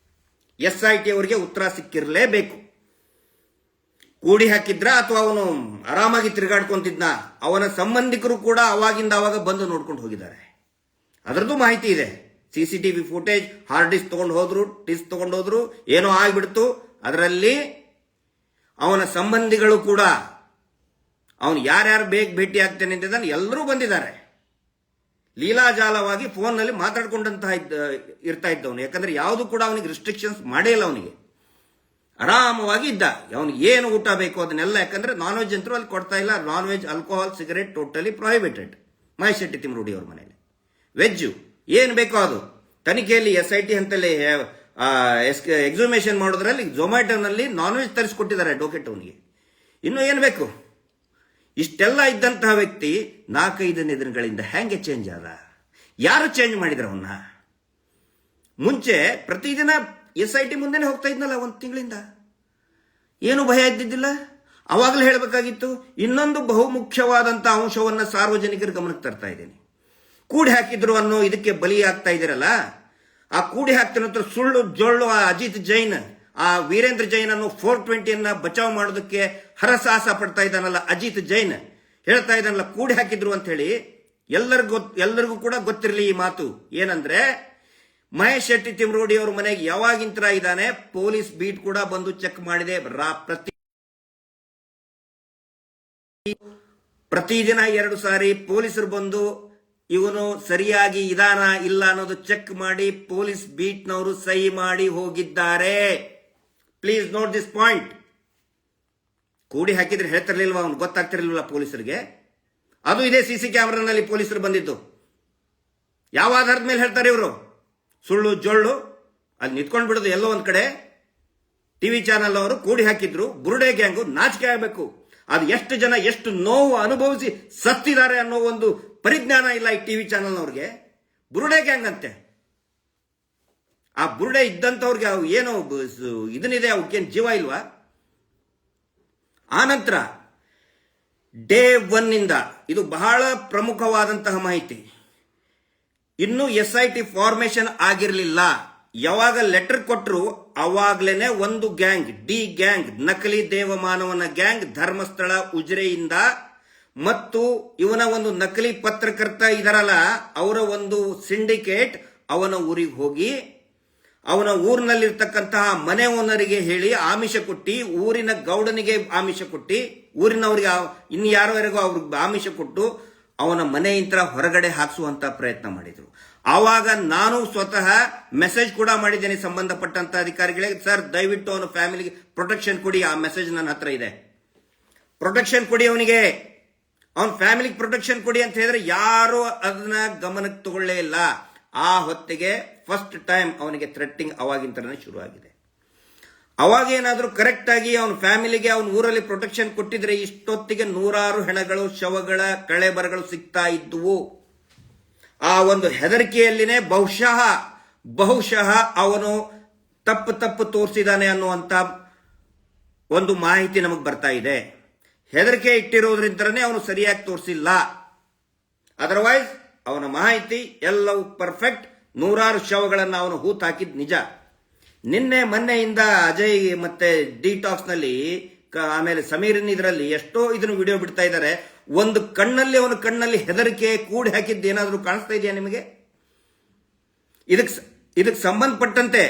SIT ಅವರಿಗೆ ಉತ್ತರ ಸಿಕ್ಕಿರಲೇಬೇಕು. ಕೂಡಿ ಹಾಕಿದ್ರ ಅಥವಾ ಅವನು ಆರಾಮಾಗಿ ತಿರುಗಾಡ್ಕೊಂತಿದ್ನ? ಅವನ ಸಂಬಂಧಿಕರು ಕೂಡ ಅವಾಗಿಂದ ಅವಾಗ ಬಂದು ನೋಡ್ಕೊಂಡು ಹೋಗಿದ್ದಾರೆ. ಅದರದ್ದು ಮಾಹಿತಿ ಇದೆ. CCTV ಫುಟೇಜ್, ಹಾರ್ಡ್ ಡಿಸ್ಕ್ ತಗೊಂಡು ಹೋದ್ರು, ಏನೋ ಆಗ್ಬಿಡ್ತು. ಅದರಲ್ಲಿ ಅವನ ಸಂಬಂಧಿಗಳು ಕೂಡ, ಅವನು ಯಾರ್ಯಾರು ಭೇಟಿ ಆಗ್ತೇನೆ ಅಂತಿದ್ದಾನೆ ಎಲ್ಲರೂ ಬಂದಿದ್ದಾರೆ. ಲೀಲಾಜಾಲವಾಗಿ ಫೋನ್ನಲ್ಲಿ ಮಾತಾಡ್ಕೊಂಡಂತಹ ಇರ್ತಾ ಇದ್ದವನು. ಯಾಕಂದ್ರೆ ಯಾವುದು ಕೂಡ ಅವನಿಗೆ ರಿಸ್ಟ್ರಿಕ್ಷನ್ಸ್ ಮಾಡೇ ಇಲ್ಲ. ಅವನಿಗೆ ಆರಾಮವಾಗಿ ಇದ್ದ. ಅವನಿಗೆ ಏನು ಊಟ ಬೇಕು ಅದನ್ನೆಲ್ಲ, ಯಾಕಂದ್ರೆ ನಾನ್ ವೆಜ್ ಅಂತರೂ ಅಲ್ಲಿ ಕೊಡ್ತಾ ಇಲ್ಲ. Non veg, alcohol, cigarette totally prohibited Mahesh Shetty Timmarodi ಅವ್ರ ಮನೆಯಲ್ಲಿ. ವೆಜ್ಜು ಏನು ಬೇಕೋ ಅದು. ತನಿಖೆಯಲ್ಲಿ SIT ಅಂತಲೇ ಎಕ್ಸುಮೇಷನ್ ಮಾಡೋದ್ರಲ್ಲಿ ಝೊಮ್ಯಾಟೋನಲ್ಲಿ ನಾನ್ ವೆಜ್ ತರಿಸ್ಕೊಟ್ಟಿದ್ದಾರೆ ಅಡ್ವೊಕೇಟ್ ಅವನಿಗೆ. ಇನ್ನು ಏನು ಬೇಕು? ಇಷ್ಟೆಲ್ಲ ಇದ್ದಂತಹ ವ್ಯಕ್ತಿ 4-5 ದಿನಗಳಿಂದ ಹೆಂಗೆ ಚೇಂಜ್ ಆದ? ಯಾರು ಚೇಂಜ್ ಮಾಡಿದ್ರ ಅವನ್ನ? ಮುಂಚೆ ಪ್ರತಿದಿನ SIT ಮುಂದೆನೆ ಹೋಗ್ತಾ ಇದ್ನಲ್ಲ 1 ತಿಂಗಳಿಂದ. ಏನು ಭಯ ಇದ್ದಿದ್ದಿಲ್ಲ. ಅವಾಗಲೇ ಹೇಳಬೇಕಾಗಿತ್ತು. ಇನ್ನೊಂದು ಬಹುಮುಖ್ಯವಾದಂತಹ ಅಂಶವನ್ನ ಸಾರ್ವಜನಿಕರ ಗಮನಕ್ಕೆ ತರ್ತಾ ಇದ್ದೇನೆ. ಕೂಡಿ ಹಾಕಿದ್ರು ಅನ್ನೋ ಇದಕ್ಕೆ ಬಲಿ ಆಗ್ತಾ ಇದ್ದೀರಲ್ಲ, ಆ ಕೂಡಿ ಹಾಕ್ತಿರೋ ಸುಳ್ಳು ಜೊಳ್ಳು ಆ ಅಜಿತ್ ಜೈನ್, ಆ ವೀರೇಂದ್ರ ಜೈನ್ ಅನ್ನೋ 420 ಬಚಾವ್ ಮಾಡೋದಕ್ಕೆ ಹರಸಾಹಸ ಪಡ್ತಾ ಇದ್ದಾನಲ್ಲ ಅಜಿತ್ ಜೈನ್, ಹೇಳ್ತಾ ಇದ್ದಾನಲ್ಲ ಕೂಡಿ ಹಾಕಿದ್ರು ಅಂತ ಹೇಳಿ. ಎಲ್ಲರಿಗೂ ಕೂಡ ಗೊತ್ತಿರಲಿ ಈ ಮಾತು. ಏನಂದ್ರೆ ಮಹೇಶ್ ಶೆಟ್ಟಿ ತಿಮ್ಮರೋಡಿ ಅವ್ರ ಮನೆಗೆ ಯಾವಾಗಿಂತರ ಇದ್ದಾನೆ, ಪೊಲೀಸ್ ಬೀಟ್ ಕೂಡ ಬಂದು ಚೆಕ್ ಮಾಡಿದೆ. ಪ್ರತಿದಿನ 2 ಸಾರಿ ಪೊಲೀಸರು ಬಂದು ಇವನು ಸರಿಯಾಗಿ ಇದಾನ ಇಲ್ಲ ಅನ್ನೋದು ಚೆಕ್ ಮಾಡಿ ಪೊಲೀಸ್ ಬೀಟ್ನವರು ಸಹಿ ಮಾಡಿ ಹೋಗಿದ್ದಾರೆ. Please note this point. ಕೂಡಿ ಹಾಕಿದ್ರೆ ಹೇಳ್ತಿರ್ಲಿಲ್ವಾ, ಅವನು ಗೊತ್ತಾಗ್ತಿರ್ಲಿಲ್ವ ಪೊಲೀಸರಿಗೆ? ಅದು ಇದೇ CC ಕ್ಯಾಮೆರಾನಲ್ಲಿ ಪೊಲೀಸರು ಬಂದಿದ್ದು. ಯಾವ ಆಧಾರದ ಮೇಲೆ ಹೇಳ್ತಾರೆ ಇವರು? ಸುಳ್ಳು ಜೊಳ್ಳು ಅಲ್ಲಿ ನಿಂತ್ಕೊಂಡು ಬಿಡೋದು ಎಲ್ಲೋ ಒಂದ್ ಕಡೆ. TV ಚಾನಲ್ ಅವರು ಕೂಡಿ ಹಾಕಿದ್ರು. ಬುರುಡೆ ಗ್ಯಾಂಗು ನಾಚಿಕೆ ಆಗಬೇಕು. ಅದು ಎಷ್ಟು ಜನ ಎಷ್ಟು ನೋವು ಅನುಭವಿಸಿ ಸತ್ತಿದ್ದಾರೆ ಅನ್ನೋ ಒಂದು ಪರಿಜ್ಞಾನ ಇಲ್ಲ ಈ TV ಚಾನಲ್ನವ್ರಿಗೆ. ಬುರುಡೆ ಗ್ಯಾಂಗ್ ಅಂತೆ. ಆ ಬುರುಡೆ ಇದ್ದಂಥವ್ರಿಗೆ ಅವು ಏನೋ ಇದನ್ನಿದೆ, ಅವಕ್ಕೇನು ಜೀವ ಇಲ್ವಾ? ಆನಂತರ ಡೇ 1 ಇಂದ ಇದು ಬಹಳ ಪ್ರಮುಖವಾದಂತಹ ಮಾಹಿತಿ. ಇನ್ನು SIT ಫಾರ್ಮೇಶನ್ ಆಗಿರಲಿಲ್ಲ. ಯಾವಾಗ ಲೆಟರ್ ಕೊಟ್ಟರು ಅವಾಗ್ಲೇನೆ ಒಂದು ಗ್ಯಾಂಗ್, ಡಿ ಗ್ಯಾಂಗ್, ನಕಲಿ ದೇವಮಾನವನ ಗ್ಯಾಂಗ್ ಧರ್ಮಸ್ಥಳ ಉಜಿರೆಯಿಂದ ಮತ್ತು ಇವನ ಒಂದು ನಕಲಿ ಪತ್ರಕರ್ತ ಇದರಲ್ಲ ಅವರ ಒಂದು ಸಿಂಡಿಕೇಟ್ ಅವನ ಊರಿಗೆ ಹೋಗಿ ಅವನ ಊರಿನಲ್ಲಿರ್ತಕ್ಕಂತಹ ಮನೆ ಓನರಿಗೆ ಹೇಳಿ ಆಮಿಷ ಕೊಟ್ಟಿ, ಊರಿನ ಗೌಡನಿಗೆ ಆಮಿಷ ಕೊಟ್ಟಿ, ಊರಿನವರಿಗೆ ಇನ್ನು ಯಾರಿಗೂ ಅವ್ರಿಗೆ ಆಮಿಷ ಕೊಟ್ಟು ಅವನ ಮನೆಯಿಂದ ಹೊರಗಡೆ ಹಾಕಿಸುವಂತ ಪ್ರಯತ್ನ ಮಾಡಿದ್ರು. ಆವಾಗ ನಾನು ಸ್ವತಃ ಮೆಸೇಜ್ ಕೂಡ ಮಾಡಿದ್ದೇನೆ ಸಂಬಂಧಪಟ್ಟಂತ ಅಧಿಕಾರಿಗಳಿಗೆ. ಸರ್ ದಯವಿಟ್ಟು ಅವನ ಫ್ಯಾಮಿಲಿಗೆ ಪ್ರೊಟೆಕ್ಷನ್ ಕೊಡಿ. ಆ ಮೆಸೇಜ್ ನನ್ನ ಹತ್ರ ಇದೆ. ಪ್ರೊಟೆಕ್ಷನ್ ಕೊಡಿ ಅವನಿಗೆ, ಅವನ ಫ್ಯಾಮಿಲಿಗೆ ಪ್ರೊಟೆಕ್ಷನ್ ಕೊಡಿ ಅಂತ ಹೇಳಿದ್ರೆ ಯಾರು ಅದನ್ನ ಗಮನಕ್ಕೆ ತಗೊಳ್ಳೇ ಇಲ್ಲ. ಆ ಹೊತ್ತಿಗೆ ಫಸ್ಟ್ ಟೈಮ್ ಅವನಿಗೆ ಥ್ರೆಟ್ಟಿಂಗ್ ಅವಾಗಿಂತನೇ ಶುರು ಆಗಿದೆ. ಅವಾಗ ಏನಾದ್ರೂ ಕರೆಕ್ಟ್ ಆಗಿ ಅವನ ಫ್ಯಾಮಿಲಿಗೆ ಅವನ ಊರಲ್ಲಿ ಪ್ರೊಟೆಕ್ಷನ್ ಕೊಟ್ಟಿದ್ರೆ ಇಷ್ಟೊತ್ತಿಗೆ 100 ಹೆಣಗಳು, ಶವಗಳ ಕಳೆಬರಗಳು ಸಿಗ್ತಾ ಇದ್ದುವು. ಆ ಒಂದು ಹೆದರಿಕೆಯಲ್ಲಿನೇ ಬಹುಶಃ ಬಹುಶಃ ಅವನು ತಪ್ಪು ತೋರಿಸಿದಾನೆ ಅನ್ನುವಂಥ ಒಂದು ಮಾಹಿತಿ ನಮಗೆ ಬರ್ತಾ ಇದೆ. ಹೆದರಿಕೆ ಇಟ್ಟಿರೋದ್ರಿಂದನೇ ಅವನು ಸರಿಯಾಗಿ ತೋರಿಸಿಲ್ಲ. ಅದರ್ವೈಸ್ ಅವನ ಮಾಹಿತಿ ಎಲ್ಲವೂ ಪರ್ಫೆಕ್ಟ್. 100 ಶವಗಳನ್ನು ಅವನು ಹೂತ್ ಹಾಕಿದ್ ನಿಜ. ನಿನ್ನೆ ಮೊನ್ನೆಯಿಂದ ಅಜಯ್ ಮತ್ತೆ ಡಿಟಾಕ್ಸ್ ನಲ್ಲಿ ಆಮೇಲೆ ಸಮೀರಿನ್ ಇದರಲ್ಲಿ ಎಷ್ಟೋ ಇದನ್ನು ವಿಡಿಯೋ ಬಿಡ್ತಾ ಇದ್ದಾರೆ. ಒಂದು ಅವನ ಕಣ್ಣಲ್ಲಿ ಹೆದರಿಕೆ ಕೂಡಿ ಹಾಕಿದ್ದು ಏನಾದರೂ ಕಾಣಿಸ್ತಾ ಇದೆಯಾ ನಿಮಗೆ? ಇದಕ್ಕೆ ಸಂಬಂಧಪಟ್ಟಂತೆ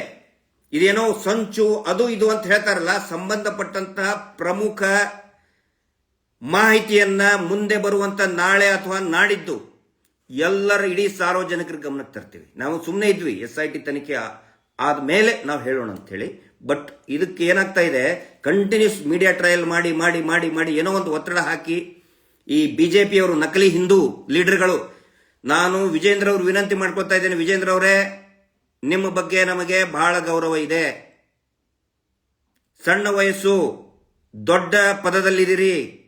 ಇದೇನೋ ಸಂಚು ಅದು ಇದು ಅಂತ ಹೇಳ್ತಾರಲ್ಲ, ಸಂಬಂಧಪಟ್ಟಂತಹ ಪ್ರಮುಖ ಮಾಹಿತಿಯನ್ನ ಮುಂದೆ ಬರುವಂತ ನಾಳೆ ಅಥವಾ ನಾಡಿದ್ದು ಎಲ್ಲರ ಇಡೀ ಸಾರ್ವಜನಿಕರ ಗಮನಕ್ಕೆ ತರ್ತೀವಿ. ನಾವು ಸುಮ್ಮನೆ ಇದ್ವಿ SIT ತನಿಖೆ ಆದ್ಮೇಲೆ ನಾವು ಹೇಳೋಣ ಅಂತ ಹೇಳಿ. ಬಟ್ ಇದಕ್ಕೆ ಏನಾಗ್ತಾ ಇದೆ, ಕಂಟಿನ್ಯೂಸ್ ಮೀಡಿಯಾ ಟ್ರಯಲ್ ಮಾಡಿ ಮಾಡಿ ಮಾಡಿ ಮಾಡಿ ಏನೋ ಒಂದು ಒತ್ತಡ ಹಾಕಿ ಈ ಬಿಜೆಪಿಯವರು ನಕಲಿ ಹಿಂದೂ ಲೀಡರ್ಗಳು, ನಾನು ವಿಜೇಂದ್ರ ಅವರು ವಿನಂತಿ ಮಾಡ್ಕೊತಾ ಇದ್ದೇನೆ, ವಿಜೇಂದ್ರ ಅವರೇ ನಿಮ್ಮ ಬಗ್ಗೆ ನಮಗೆ ಬಹಳ ಗೌರವ ಇದೆ. ಸಣ್ಣ ವಯಸ್ಸು, ದೊಡ್ಡ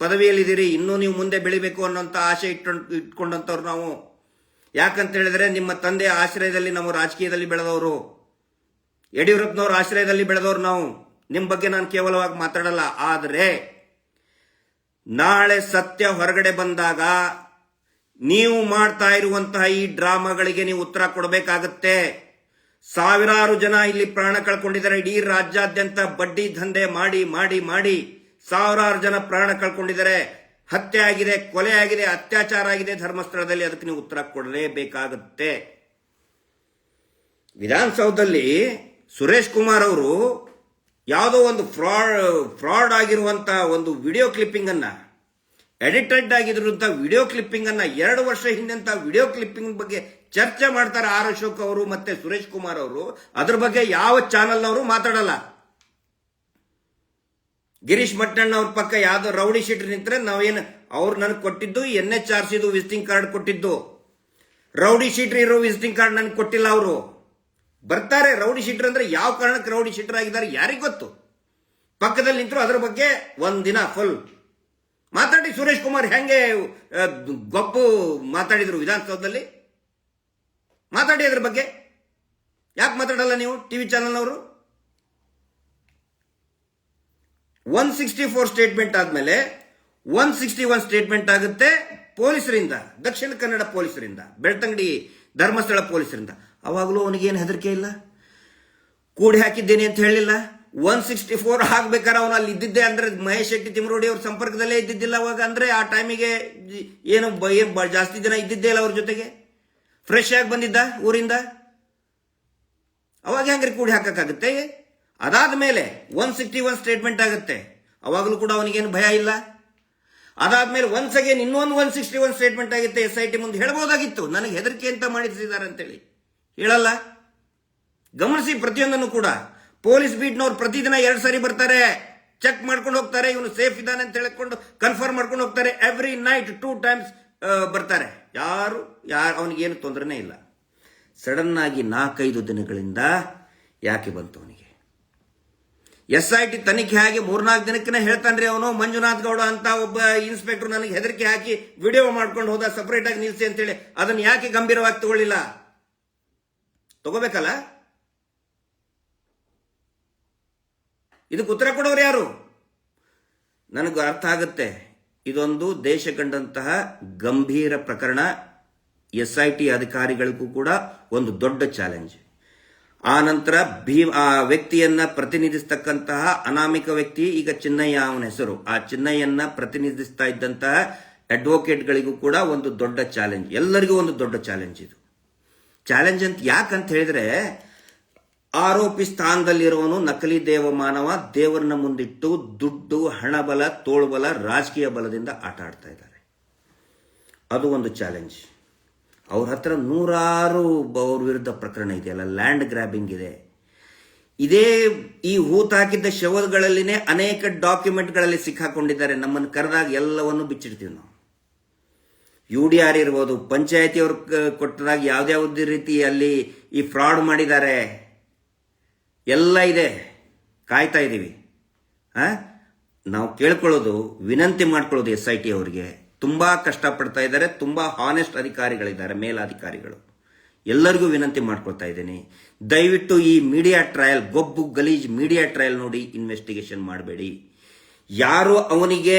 ಪದವಿಯಲ್ಲಿದ್ದೀರಿ, ಇನ್ನೂ ನೀವು ಮುಂದೆ ಬೆಳಿಬೇಕು ಅನ್ನೋಂಥ ಆಸೆ ಇಟ್ಕೊಂಡಂತವ್ರು ನಾವು. ಯಾಕಂತ ಹೇಳಿದ್ರೆ ನಿಮ್ಮ ತಂದೆ ಆಶ್ರಯದಲ್ಲಿ ನಾವು ರಾಜಕೀಯದಲ್ಲಿ ಬೆಳೆದವರು, ಯಡಿಯೂರಪ್ಪನವ್ರ ಆಶ್ರಯದಲ್ಲಿ ಬೆಳೆದವರು ನಾವು. ನಿಮ್ಮ ಬಗ್ಗೆ ನಾನು ಕೇವಲವಾಗಿ ಮಾತಾಡಲ್ಲ. ಆದರೆ ನಾಳೆ ಸತ್ಯ ಹೊರಗಡೆ ಬಂದಾಗ ನೀವು ಮಾಡ್ತಾ ಇರುವಂತಹ ಈ ಡ್ರಾಮಾಗಳಿಗೆ ನೀವು ಉತ್ತರ ಕೊಡಬೇಕಾಗತ್ತೆ. ಸಾವಿರಾರು ಜನ ಇಲ್ಲಿ ಪ್ರಾಣ ಕಳ್ಕೊಂಡಿದ್ದಾರೆ. ಇಡೀ ರಾಜ್ಯಾದ್ಯಂತ ಬಡ್ಡಿ ದಂಧೆ ಮಾಡಿ ಮಾಡಿ ಮಾಡಿ ಸಾವಿರಾರು ಜನ ಪ್ರಾಣ ಕಳ್ಕೊಂಡಿದ್ದಾರೆ. ಹತ್ಯೆ ಆಗಿದೆ, ಕೊಲೆ ಆಗಿದೆ, ಅತ್ಯಾಚಾರ ಆಗಿದೆ ಧರ್ಮಸ್ಥಳದಲ್ಲಿ. ಅದಕ್ಕೆ ನೀವು ಉತ್ತರ ಕೊಡಲೇಬೇಕಾಗುತ್ತೆ. ವಿಧಾನಸೌಧದಲ್ಲಿ ಸುರೇಶ್ ಕುಮಾರ್ ಅವರು ಯಾವುದೋ ಒಂದು ಫ್ರಾಡ್ ಆಗಿರುವಂತ ಒಂದು ವಿಡಿಯೋ ಕ್ಲಿಪ್ಪಿಂಗ್ ಅನ್ನ, ಎಡಿಟೆಡ್ ಆಗಿರುವಂತಹ ವಿಡಿಯೋ ಕ್ಲಿಪ್ಪಿಂಗ್ ಅನ್ನ, 2 ವರ್ಷ ಹಿಂದಂತ ವಿಡಿಯೋ ಕ್ಲಿಪ್ಪಿಂಗ್ ಬಗ್ಗೆ ಚರ್ಚೆ ಮಾಡ್ತಾರೆ ಆರ್ ಅಶೋಕ್ ಅವರು ಮತ್ತೆ ಸುರೇಶ್ ಕುಮಾರ್ ಅವರು. ಅದ್ರ ಬಗ್ಗೆ ಯಾವ ಚಾನೆಲ್ನವರು ಮಾತಾಡಲ್ಲ. ಗಿರೀಶ್ ಮಟ್ಟಣ್ಣ ಅವ್ರ ಪಕ್ಕ ಯಾವ್ದೋ ರೌಡಿ ಶೀಟರ್ ನಿಂತ್ರೆ ನಾವೇನು ಅವ್ರು ನನಗೆ ಕೊಟ್ಟಿದ್ದು NHRC ವಿಸಿಟಿಂಗ್ ಕಾರ್ಡ್ ಕೊಟ್ಟಿದ್ದು. ರೌಡಿ ಶೀಟರ್ ಇರೋ ವಿಸಿಟಿಂಗ್ ಕಾರ್ಡ್ ನನಗೆ ಕೊಟ್ಟಿಲ್ಲ. ಅವರು ಬರ್ತಾರೆ ರೌಡಿ ಶೀಟರ್ ಅಂದ್ರೆ ಯಾವ ಕಾರಣಕ್ಕೆ ರೌಡಿ ಶೀಟರ್ ಆಗಿದ್ದಾರೆ ಯಾರಿಗ್ ಗೊತ್ತು. ಪಕ್ಕದಲ್ಲಿ ನಿಂತರು ಅದ್ರ ಬಗ್ಗೆ ಒಂದಿನ ಫುಲ್ ಮಾತಾಡಿ. ಸುರೇಶ್ ಕುಮಾರ್ ಹೆಂಗೆ ಗೊಪ್ಪು ಮಾತಾಡಿದ್ರು ವಿಧಾನಸೌಧದಲ್ಲಿ, ಮಾತಾಡಿ ಅದ್ರ ಬಗ್ಗೆ. ಯಾಕೆ ಮಾತಾಡಲ್ಲ ನೀವು ಟಿವಿ ಚಾನೆಲ್ನವರು? 164 ಸ್ಟೇಟ್ಮೆಂಟ್ ಆದ್ಮೇಲೆ 161 ಸ್ಟೇಟ್ಮೆಂಟ್ ಆಗುತ್ತೆ ಪೊಲೀಸರಿಂದ, ದಕ್ಷಿಣ ಕನ್ನಡ ಪೊಲೀಸರಿಂದ, ಬೆಳ್ತಂಗಡಿ ಧರ್ಮಸ್ಥಳ ಪೊಲೀಸರಿಂದ. ಅವಾಗಲೂ ಅವನಿಗೇನು ಹೆದರಿಕೆ ಇಲ್ಲ, ಕೂಡಿ ಹಾಕಿದ್ದೇನೆ ಅಂತ ಹೇಳಿಲ್ಲ. 164 ಆಗ್ಬೇಕಾದ್ರೆ ಅವನು ಅಲ್ಲಿ ಇದ್ದಿದ್ದೆ ಅಂದ್ರೆ ಮಹೇಶ್ ಶೆಟ್ಟಿ ತಿಮರೋಡಿ ಅವ್ರ ಸಂಪರ್ಕದಲ್ಲೇ ಇದ್ದಿದ್ದಿಲ್ಲ ಅವಾಗ. ಅಂದ್ರೆ ಆ ಟೈಮಿಗೆ ಏನು ಜಾಸ್ತಿ ಜನ ಇದ್ದಿದ್ದೇ ಇಲ್ಲ ಅವ್ರ ಜೊತೆಗೆ. ಫ್ರೆಶ್ ಆಗಿ ಬಂದಿದ್ದ ಊರಿಂದ, ಅವಾಗ ಹೆಂಗ್ರಿ ಕೂಡಿ ಹಾಕಕ್ಕಾಗುತ್ತೆ? ಅದಾದ್ಮೇಲೆ 161 ಸ್ಟೇಟ್ಮೆಂಟ್ ಆಗುತ್ತೆ, ಅವಾಗಲೂ ಕೂಡ ಅವನಿಗೇನು ಭಯ ಇಲ್ಲ. ಅದಾದ್ಮೇಲೆ ಒನ್ಸ್ ಅಗೇನ್ ಇನ್ನೊಂದು 161 ಸ್ಟೇಟ್ಮೆಂಟ್ ಆಗುತ್ತೆ. SIT ಮುಂದೆ ಹೇಳ್ಬೋದಾಗಿತ್ತು ನನಗೆ ಹೆದರಿಕೆ ಅಂತ ಮಾಡಿಸಿದ್ದಾರೆ ಅಂತೇಳಿ, ಹೇಳಲ್ಲ. ಗಮನಿಸಿ ಪ್ರತಿಯೊಂದನ್ನು ಕೂಡ. ಪೊಲೀಸ್ ಬೀಟ್ನವ್ರು ಪ್ರತಿದಿನ 2 ಸಾರಿ ಬರ್ತಾರೆ, ಚೆಕ್ ಮಾಡ್ಕೊಂಡು ಹೋಗ್ತಾರೆ, ಇವನು ಸೇಫ್ ಇದ್ದಾನೆ ಅಂತ ಹೇಳಿಕೊಂಡು ಕನ್ಫರ್ಮ್ ಮಾಡ್ಕೊಂಡು ಹೋಗ್ತಾರೆ. ಎವ್ರಿ ನೈಟ್ 2 ಟೈಮ್ಸ್ ಬರ್ತಾರೆ. ಯಾರು ಅವನಿಗೇನು ತೊಂದರೆನೇ ಇಲ್ಲ. ಸಡನ್ ಆಗಿ 4-5 ದಿನಗಳಿಂದ ಯಾಕೆ ಬಂತು ಅವನಿಗೆ? SIT ತನಿಖೆ ಆಗಿ 3-4 ದಿನಕ್ಕೆ ಹೇಳ್ತಾನ್ರಿ ಅವನು. ಮಂಜುನಾಥ್ ಗೌಡ ಅಂತ ಒಬ್ಬ ಇನ್ಸ್ಪೆಕ್ಟರ್ ನನಗೆ ಹೆದರಿಕೆ ಹಾಕಿ ವಿಡಿಯೋ ಮಾಡ್ಕೊಂಡು ಹೋದ, ಸಪರೇಟ್ ಆಗಿ ನಿಲ್ಸಿ ಅಂತೇಳಿ. ಅದನ್ನ ಯಾಕೆ ಗಂಭೀರವಾಗಿ ತಗೊಳ್ಳಿಲ್ಲ? ತಗೋಬೇಕಲ್ಲ. ಇದಕ್ಕೆ ಉತ್ತರ ಕೊಡೋರು ಯಾರು? ನನಗೆ ಅರ್ಥ ಆಗುತ್ತೆ. ಇದೊಂದು ದೇಶ ಕಂಡಂತಹ ಗಂಭೀರ ಪ್ರಕರಣ. SIT ಅಧಿಕಾರಿಗಳಿಗೂ ಕೂಡ ಒಂದು ದೊಡ್ಡ ಚಾಲೆಂಜ್. ಆ ನಂತರ ಆ ವ್ಯಕ್ತಿಯನ್ನ ಪ್ರತಿನಿಧಿಸ್ತಕ್ಕಂತಹ ಅನಾಮಿಕ ವ್ಯಕ್ತಿ, ಈಗ ಚಿನ್ನಯ್ಯ ಅವನ ಹೆಸರು, ಆ ಚಿನ್ನಯ್ಯನ್ನ ಪ್ರತಿನಿಧಿಸ್ತಾ ಇದ್ದಂತಹ ಅಡ್ವೊಕೇಟ್ಗಳಿಗೂ ಕೂಡ ಒಂದು ದೊಡ್ಡ ಚಾಲೆಂಜ್. ಎಲ್ಲರಿಗೂ ಒಂದು ದೊಡ್ಡ ಚಾಲೆಂಜ್ ಇದು. ಚಾಲೆಂಜ್ ಅಂತ ಯಾಕಂತ ಹೇಳಿದ್ರೆ, ಆರೋಪಿ ಸ್ಥಾನದಲ್ಲಿರುವವನು ನಕಲಿ ದೇವಮಾನವ, ದೇವರನ್ನ ಮುಂದಿಟ್ಟು ದುಡ್ಡು, ಹಣಬಲ, ತೋಳ್ಬಲ, ರಾಜಕೀಯ ಬಲದಿಂದ ಆಟ ಆಡ್ತಾ ಇದ್ದಾರೆ. ಅದು ಒಂದು ಚಾಲೆಂಜ್. ಅವ್ರ ಹತ್ರ 100 ಅವ್ರ ವಿರುದ್ಧ ಪ್ರಕರಣ ಇದೆಯಲ್ಲ, ಲ್ಯಾಂಡ್ ಗ್ರಾಬಿಂಗ್ ಇದೆ. ಇದೇ ಈ ಹೂತ್ ಹಾಕಿದ್ದ ಶವಗಳಲ್ಲಿನೇ ಅನೇಕ ಡಾಕ್ಯುಮೆಂಟ್ಗಳಲ್ಲಿ ಸಿಕ್ಕಾಕೊಂಡಿದ್ದಾರೆ. ನಮ್ಮನ್ನು ಕರೆದಾಗ ಎಲ್ಲವನ್ನು ಬಿಚ್ಚಿಡ್ತೀವಿ ನಾವು. UDR ಇರ್ಬೋದು, ಪಂಚಾಯತಿಯವರು ಕೊಟ್ಟದಾಗ ಯಾವ್ದಾವುದೇ ರೀತಿ ಅಲ್ಲಿ ಈ ಫ್ರಾಡ್ ಮಾಡಿದ್ದಾರೆ, ಎಲ್ಲ ಇದೆ. ಕಾಯ್ತಾ ಇದ್ದೀವಿ. ನಾವು ಕೇಳ್ಕೊಳ್ಳೋದು, ವಿನಂತಿ ಮಾಡ್ಕೊಳ್ಳೋದು SIT ಅವರಿಗೆ. ತುಂಬಾ ಕಷ್ಟಪಡ್ತಾ ಇದ್ದಾರೆ. ತುಂಬಾ ಹಾನೆಸ್ಟ್ ಅಧಿಕಾರಿಗಳಿದ್ದಾರೆ, ಮೇಲಾಧಿಕಾರಿಗಳು. ಎಲ್ಲರಿಗೂ ವಿನಂತಿ ಮಾಡ್ಕೊಳ್ತಾ ಇದ್ದೀನಿ, ದಯವಿಟ್ಟು ಈ ಮೀಡಿಯಾ ಟ್ರಯಲ್, ಗೊಬ್ಬು ಗಲೀಜ್ ಮೀಡಿಯಾ ಟ್ರಯಲ್ ನೋಡಿ ಇನ್ವೆಸ್ಟಿಗೇಷನ್ ಮಾಡಬೇಡಿ. ಯಾರು ಅವನಿಗೆ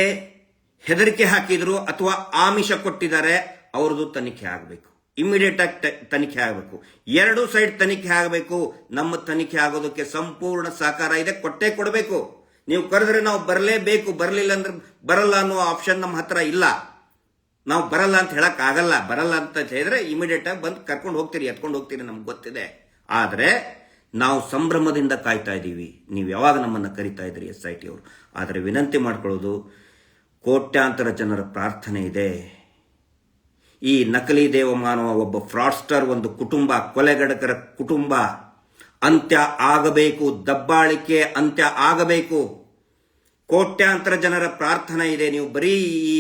ಹೆದರಿಕೆ ಹಾಕಿದ್ರು ಅಥವಾ ಆಮಿಷ ಕೊಟ್ಟಿದ್ದಾರೆ ಅವ್ರದ್ದು ತನಿಖೆ ಆಗಬೇಕು, ಇಮಿಡಿಯೇಟ್ ಆಗಿ ತನಿಖೆ ಆಗಬೇಕು. ಎರಡೂ ಸೈಡ್ ತನಿಖೆ ಆಗಬೇಕು. ನಮ್ಮ ತನಿಖೆ ಆಗೋದಕ್ಕೆ ಸಂಪೂರ್ಣ ಸಹಕಾರ ಇದೆ, ಕೊಟ್ಟೇ ಕೊಡಬೇಕು. ನೀವು ಕರೆದ್ರೆ ನಾವು ಬರಲೇಬೇಕು, ಬರಲಿಲ್ಲ ಅಂದ್ರೆ ಬರಲ್ಲ ಅನ್ನೋ ಆಪ್ಷನ್ ನಮ್ಮ ಹತ್ರ ಇಲ್ಲ. ನಾವು ಬರಲ್ಲ ಅಂತ ಹೇಳಕ್ ಆಗಲ್ಲ. ಬರಲ್ಲ ಅಂತ ಹೇಳಿದ್ರೆ ಇಮಿಡಿಯೇಟ್ ಆಗಿ ಬಂದು ಕರ್ಕೊಂಡು ಹೋಗ್ತೀರಿ, ಎತ್ಕೊಂಡು ಹೋಗ್ತೀರಿ, ನಮ್ಗೆ ಗೊತ್ತಿದೆ. ಆದ್ರೆ ನಾವು ಸಂಭ್ರಮದಿಂದ ಕಾಯ್ತಾ ಇದ್ದೀವಿ, ನೀವು ಯಾವಾಗ ನಮ್ಮನ್ನ ಕರಿತಾ ಇದ್ರಿ SIT ಅವರು. ಆದರೆ ವಿನಂತಿ ಮಾಡ್ಕೊಳ್ಳೋದು, ಕೋಟ್ಯಾಂತರ ಜನರ ಪ್ರಾರ್ಥನೆ ಇದೆ. ಈ ನಕಲಿ ದೇವಮಾನವ ಒಬ್ಬ ಫ್ರಾಡ್ಸ್ಟರ್, ಒಂದು ಕುಟುಂಬ, ಕೊಲೆಗಡಕರ ಕುಟುಂಬ ಅಂತ್ಯ ಆಗಬೇಕು, ದಬ್ಬಾಳಿಕೆ ಅಂತ್ಯ ಆಗಬೇಕು. ಕೋಟ್ಯಾಂತರ ಜನರ ಪ್ರಾರ್ಥನೆ ಇದೆ. ನೀವು ಬರೀ ಈ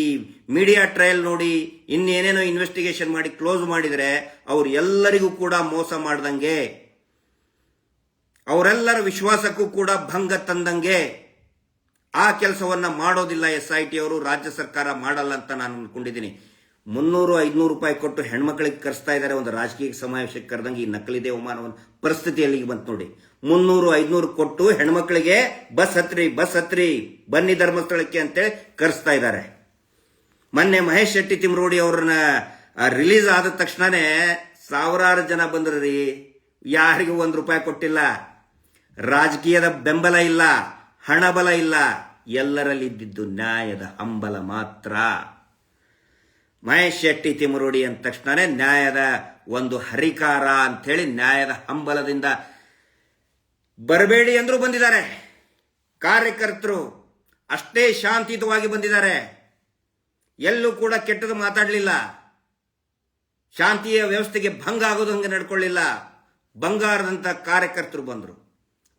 ಮೀಡಿಯಾ ಟ್ರಯಲ್ ನೋಡಿ ಇನ್ನೇನೇನೋ ಇನ್ವೆಸ್ಟಿಗೇಷನ್ ಮಾಡಿ ಕ್ಲೋಸ್ ಮಾಡಿದರೆ ಅವ್ರು ಎಲ್ಲರಿಗೂ ಕೂಡ ಮೋಸ ಮಾಡ್ದಂಗೆ, ಅವರೆಲ್ಲರ ವಿಶ್ವಾಸಕ್ಕೂ ಕೂಡ ಭಂಗ ತಂದಂಗೆ. ಆ ಕೆಲಸವನ್ನ ಮಾಡೋದಿಲ್ಲ SIT ಅವರು, ರಾಜ್ಯ ಸರ್ಕಾರ ಮಾಡಲ್ಲ ಅಂತ ನಾನು ಅನ್ಕೊಂಡಿದ್ದೀನಿ. 300-500 ರೂಪಾಯಿ ಕೊಟ್ಟು ಹೆಣ್ಮಕ್ಳಿಗೆ ಕರೆಸ್ತಾ ಇದ್ದಾರೆ, ಒಂದು ರಾಜಕೀಯ ಸಮಾವೇಶಕ್ಕೆ ಕರೆದಂಗೆ. ಈ ನಕಲಿ ದೇವಮಾನವನ ಪರಿಸ್ಥಿತಿ ಎಲ್ಲಿಗೆ ಬಂತು ನೋಡಿ. 300-500 ಕೊಟ್ಟು ಹೆಣ್ಮಕ್ಳಿಗೆ ಬಸ್ ಹತ್ರಿ ಬನ್ನಿ ಧರ್ಮಸ್ಥಳಕ್ಕೆ ಅಂತೇಳಿ ಕರೆಸ್ತಾ ಇದ್ದಾರೆ. ಮೊನ್ನೆ ಮಹೇಶ್ ಶೆಟ್ಟಿ ತಿಮ್ರೋಡಿ ಅವ್ರನ್ನ ರಿಲೀಸ್ ಆದ ತಕ್ಷಣನೇ ಸಾವಿರಾರು ಜನ ಬಂದ್ರಿ. ಯಾರಿಗೂ 1 ರೂಪಾಯಿ ಕೊಟ್ಟಿಲ್ಲ. ರಾಜಕೀಯದ ಬೆಂಬಲ ಇಲ್ಲ, ಹಣಬಲ ಇಲ್ಲ, ಎಲ್ಲರಲ್ಲಿ ಇದ್ದಿದ್ದು ನ್ಯಾಯದ ಹಂಬಲ ಮಾತ್ರ. ಮಹೇಶ್ ಶೆಟ್ಟಿ ತಿಮರೋಡಿ ಅಂದ ತಕ್ಷಣ ನ್ಯಾಯದ ಒಂದು ಹರಿಕಾರ ಅಂಥೇಳಿ ನ್ಯಾಯದ ಹಂಬಲದಿಂದ ಬರಬೇಡಿ ಅಂದ್ರೂ ಬಂದಿದ್ದಾರೆ. ಕಾರ್ಯಕರ್ತರು ಅಷ್ಟೇ ಶಾಂತಿಯುತವಾಗಿ ಬಂದಿದ್ದಾರೆ, ಎಲ್ಲೂ ಕೂಡ ಕೆಟ್ಟದ್ದು ಮಾತಾಡಲಿಲ್ಲ, ಶಾಂತಿಯ ವ್ಯವಸ್ಥೆಗೆ ಭಂಗ ಆಗೋದಂಗೆ ನಡ್ಕೊಳ್ಳಿಲ್ಲ. ಬಂಗಾರದಂತ ಕಾರ್ಯಕರ್ತರು ಬಂದರು,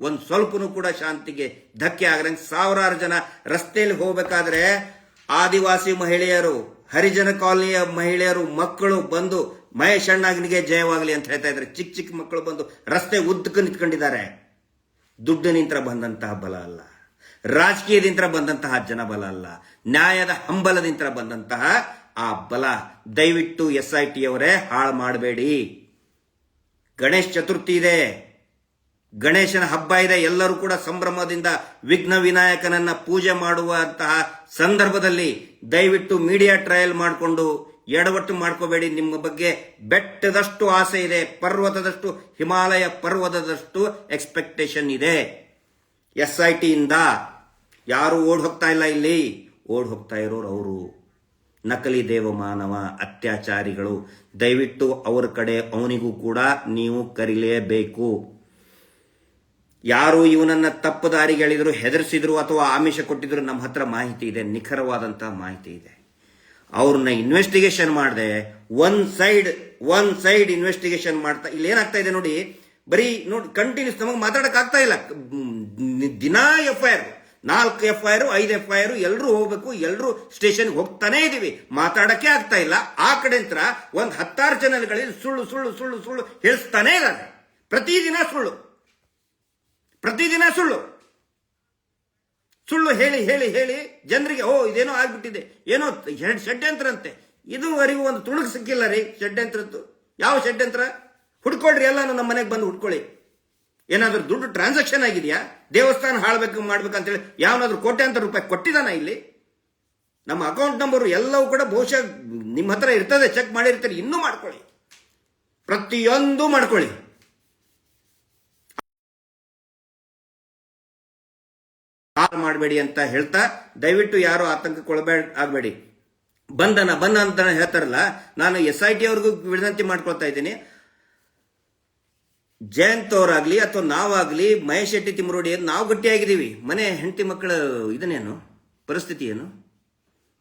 ಒಂದು ಸ್ವಲ್ಪನೂ ಕೂಡ ಶಾಂತಿಗೆ ಧಕ್ಕೆ ಆಗದಂಗೆ. ಸಾವಿರಾರು ಜನ ರಸ್ತೆಯಲ್ಲಿ ಹೋಗಬೇಕಾದ್ರೆ ಆದಿವಾಸಿ ಮಹಿಳೆಯರು, ಹರಿಜನ ಕಾಲನಿಯ ಮಹಿಳೆಯರು, ಮಕ್ಕಳು ಬಂದು ಮಹೇಶ್ ಅಣ್ಣನಿಗೆ ಜಯವಾಗಲಿ ಅಂತ ಹೇಳ್ತಾ ಇದ್ದಾರೆ. ಚಿಕ್ಕ ಚಿಕ್ಕ ಮಕ್ಕಳು ಬಂದು ರಸ್ತೆ ಉದ್ದಕ್ಕೆ ನಿಂತ್ಕೊಂಡಿದ್ದಾರೆ. ದುಡ್ಡಿನಿಂದ ಬಂದಂತಹ ಬಲ ಅಲ್ಲ, ರಾಜಕೀಯದಿಂದ ಬಂದಂತಹ ಜನಬಲ ಅಲ್ಲ, ನ್ಯಾಯದ ಹಂಬಲದಿಂದ ಬಂದಂತಹ ಆ ಬಲ. ದಯವಿಟ್ಟು SIT ಅವರೇ ಹಾಳು ಮಾಡಬೇಡಿ. ಗಣೇಶ ಚತುರ್ಥಿ ಇದೆ, ಗಣೇಶನ ಹಬ್ಬ ಇದೆ, ಎಲ್ಲರೂ ಕೂಡ ಸಂಭ್ರಮದಿಂದ ವಿಘ್ನ ವಿನಾಯಕನನ್ನ ಪೂಜೆ ಮಾಡುವಂತಹ ಸಂದರ್ಭದಲ್ಲಿ ದಯವಿಟ್ಟು ಮೀಡಿಯಾ ಟ್ರಯಲ್ ಮಾಡಿಕೊಂಡು ಎಡವಟ್ಟು ಮಾಡ್ಕೋಬೇಡಿ. ನಿಮ್ಮ ಬಗ್ಗೆ ಬೆಟ್ಟದಷ್ಟು ಆಸೆ ಇದೆ, ಪರ್ವತದಷ್ಟು, ಹಿಮಾಲಯ ಪರ್ವತದಷ್ಟು ಎಕ್ಸ್ಪೆಕ್ಟೇಷನ್ ಇದೆ SIT ಇಂದ. ಯಾರು ಓಡ್ ಹೋಗ್ತಾ ಇಲ್ಲ, ಇಲ್ಲಿ ಓಡ್ ಹೋಗ್ತಾ ಇರೋರು ಅವರು ನಕಲಿ ದೇವಮಾನವ ಅತ್ಯಾಚಾರಿಗಳು. ದಯವಿಟ್ಟು ಅವರ ಕಡೆ ಅವನಿಗೂ ಕೂಡ ನೀವು ಕರೀಲೇಬೇಕು. ಯಾರು ಇವನನ್ನ ತಪ್ಪು ದಾರಿಗೆ ಎಳೆದ್ರು, ಹೆದರಿಸಿದ್ರು ಅಥವಾ ಆಮಿಷ ಕೊಟ್ಟಿದ್ರು, ನಮ್ಮ ಹತ್ರ ಮಾಹಿತಿ ಇದೆ, ನಿಖರವಾದಂತಹ ಮಾಹಿತಿ ಇದೆ. ಅವ್ರನ್ನ ಇನ್ವೆಸ್ಟಿಗೇಷನ್ ಮಾಡದೆ ಒನ್ ಸೈಡ್ ಇನ್ವೆಸ್ಟಿಗೇಷನ್ ಮಾಡ್ತಾ ಇಲ್ಲಿ ಏನಾಗ್ತಾ ಇದೆ ನೋಡಿ. ಬರೀ ನೋಡಿ ಕಂಟಿನ್ಯೂಸ್ ನಮಗೆ ಮಾತಾಡಕ್ ಆಗ್ತಾ ಇಲ್ಲ. ದಿನಾ FIR, 4 FIR 5 FIR, ಎಲ್ಲರೂ ಹೋಗ್ಬೇಕು, ಎಲ್ಲರೂ ಸ್ಟೇಷನ್ಗೆ ಹೋಗ್ತಾನೆ ಇದೀವಿ, ಮಾತಾಡಕ್ಕೆ ಆಗ್ತಾ ಇಲ್ಲ. ಆ ಕಡೆ ಅಂತ ಒಂದು 10 ಚಾನೆಲ್ಗಳಲ್ಲಿ ಸುಳ್ಳು ಸುಳ್ಳು ಸುಳ್ಳು ಸುಳ್ಳು ಹೇಳಿಸ್ತಾನೆ ಇದ್ದಾರೆ. ಪ್ರತಿದಿನ ಸುಳ್ಳು ಹೇಳಿ ಹೇಳಿ ಹೇಳಿ ಜನರಿಗೆ ಇದೇನೋ ಆಗ್ಬಿಟ್ಟಿದೆ, ಏನೋ ಷಡ್ಯಂತ್ರ ಅಂತೆ. ಇದುವರೆಗೂ ಒಂದು ತುಣುಕು ಸಿಕ್ಕಿಲ್ಲ ರೀ ಷಡ್ಯಂತ್ರದ್ದು. ಯಾವ ಷಡ್ಯಂತ್ರ? ಹುಡ್ಕೊಳ್ರಿ, ಎಲ್ಲಾನು ನಮ್ಮ ಮನೆಗೆ ಬಂದು ಹುಡ್ಕೊಳ್ಳಿ. ಏನಾದ್ರೂ ದುಡ್ಡು ಟ್ರಾನ್ಸಾಕ್ಷನ್ ಆಗಿದೆಯಾ? ದೇವಸ್ಥಾನ ಮಾಡ್ಬೇಕಂತೇಳಿ ಯಾವನಾದ್ರೂ ಕೋಟ್ಯಾಂತರ ರೂಪಾಯಿ ಕೊಟ್ಟಿದಾನ? ಇಲ್ಲಿ ನಮ್ಮ ಅಕೌಂಟ್ ನಂಬರ್ ಎಲ್ಲವೂ ಕೂಡ ಬಹುಶಃ ನಿಮ್ಮ ಹತ್ರ ಇರ್ತದೆ, ಚೆಕ್ ಮಾಡಿರ್ತೀರಿ. ಇನ್ನೂ ಮಾಡ್ಕೊಳ್ಳಿ, ಪ್ರತಿಯೊಂದು ಮಾಡ್ಕೊಳ್ಳಿ. ಮಾಡಬೇಡಿ ಅಂತ ಹೇಳ್ತಾ ದಯವಿಟ್ಟು ಯಾರು ಆಗಬೇಡಿ. ಬಂಧನ ಅಂತ ಹೇಳ್ತಾರಲ್ಲ, ನಾನು SIT ಅವ್ರಿಗೂ ವಿನಂತಿ ಮಾಡ್ಕೊಳ್ತಾ ಇದ್ದೀನಿ. ಜಯಂತ್ ಅವರಾಗ್ಲಿ ಅಥವಾ ನಾವಾಗ್ಲಿ, ಮಹೇಶ್ ಶೆಟ್ಟಿ ತಿಮರೋಡಿ ನಾವು ಗಟ್ಟಿಯಾಗಿದ್ದೀವಿ. ಮನೆ ಹೆಂಡತಿ ಮಕ್ಕಳ ಇದನ್ನೇನು ಪರಿಸ್ಥಿತಿ ಏನು?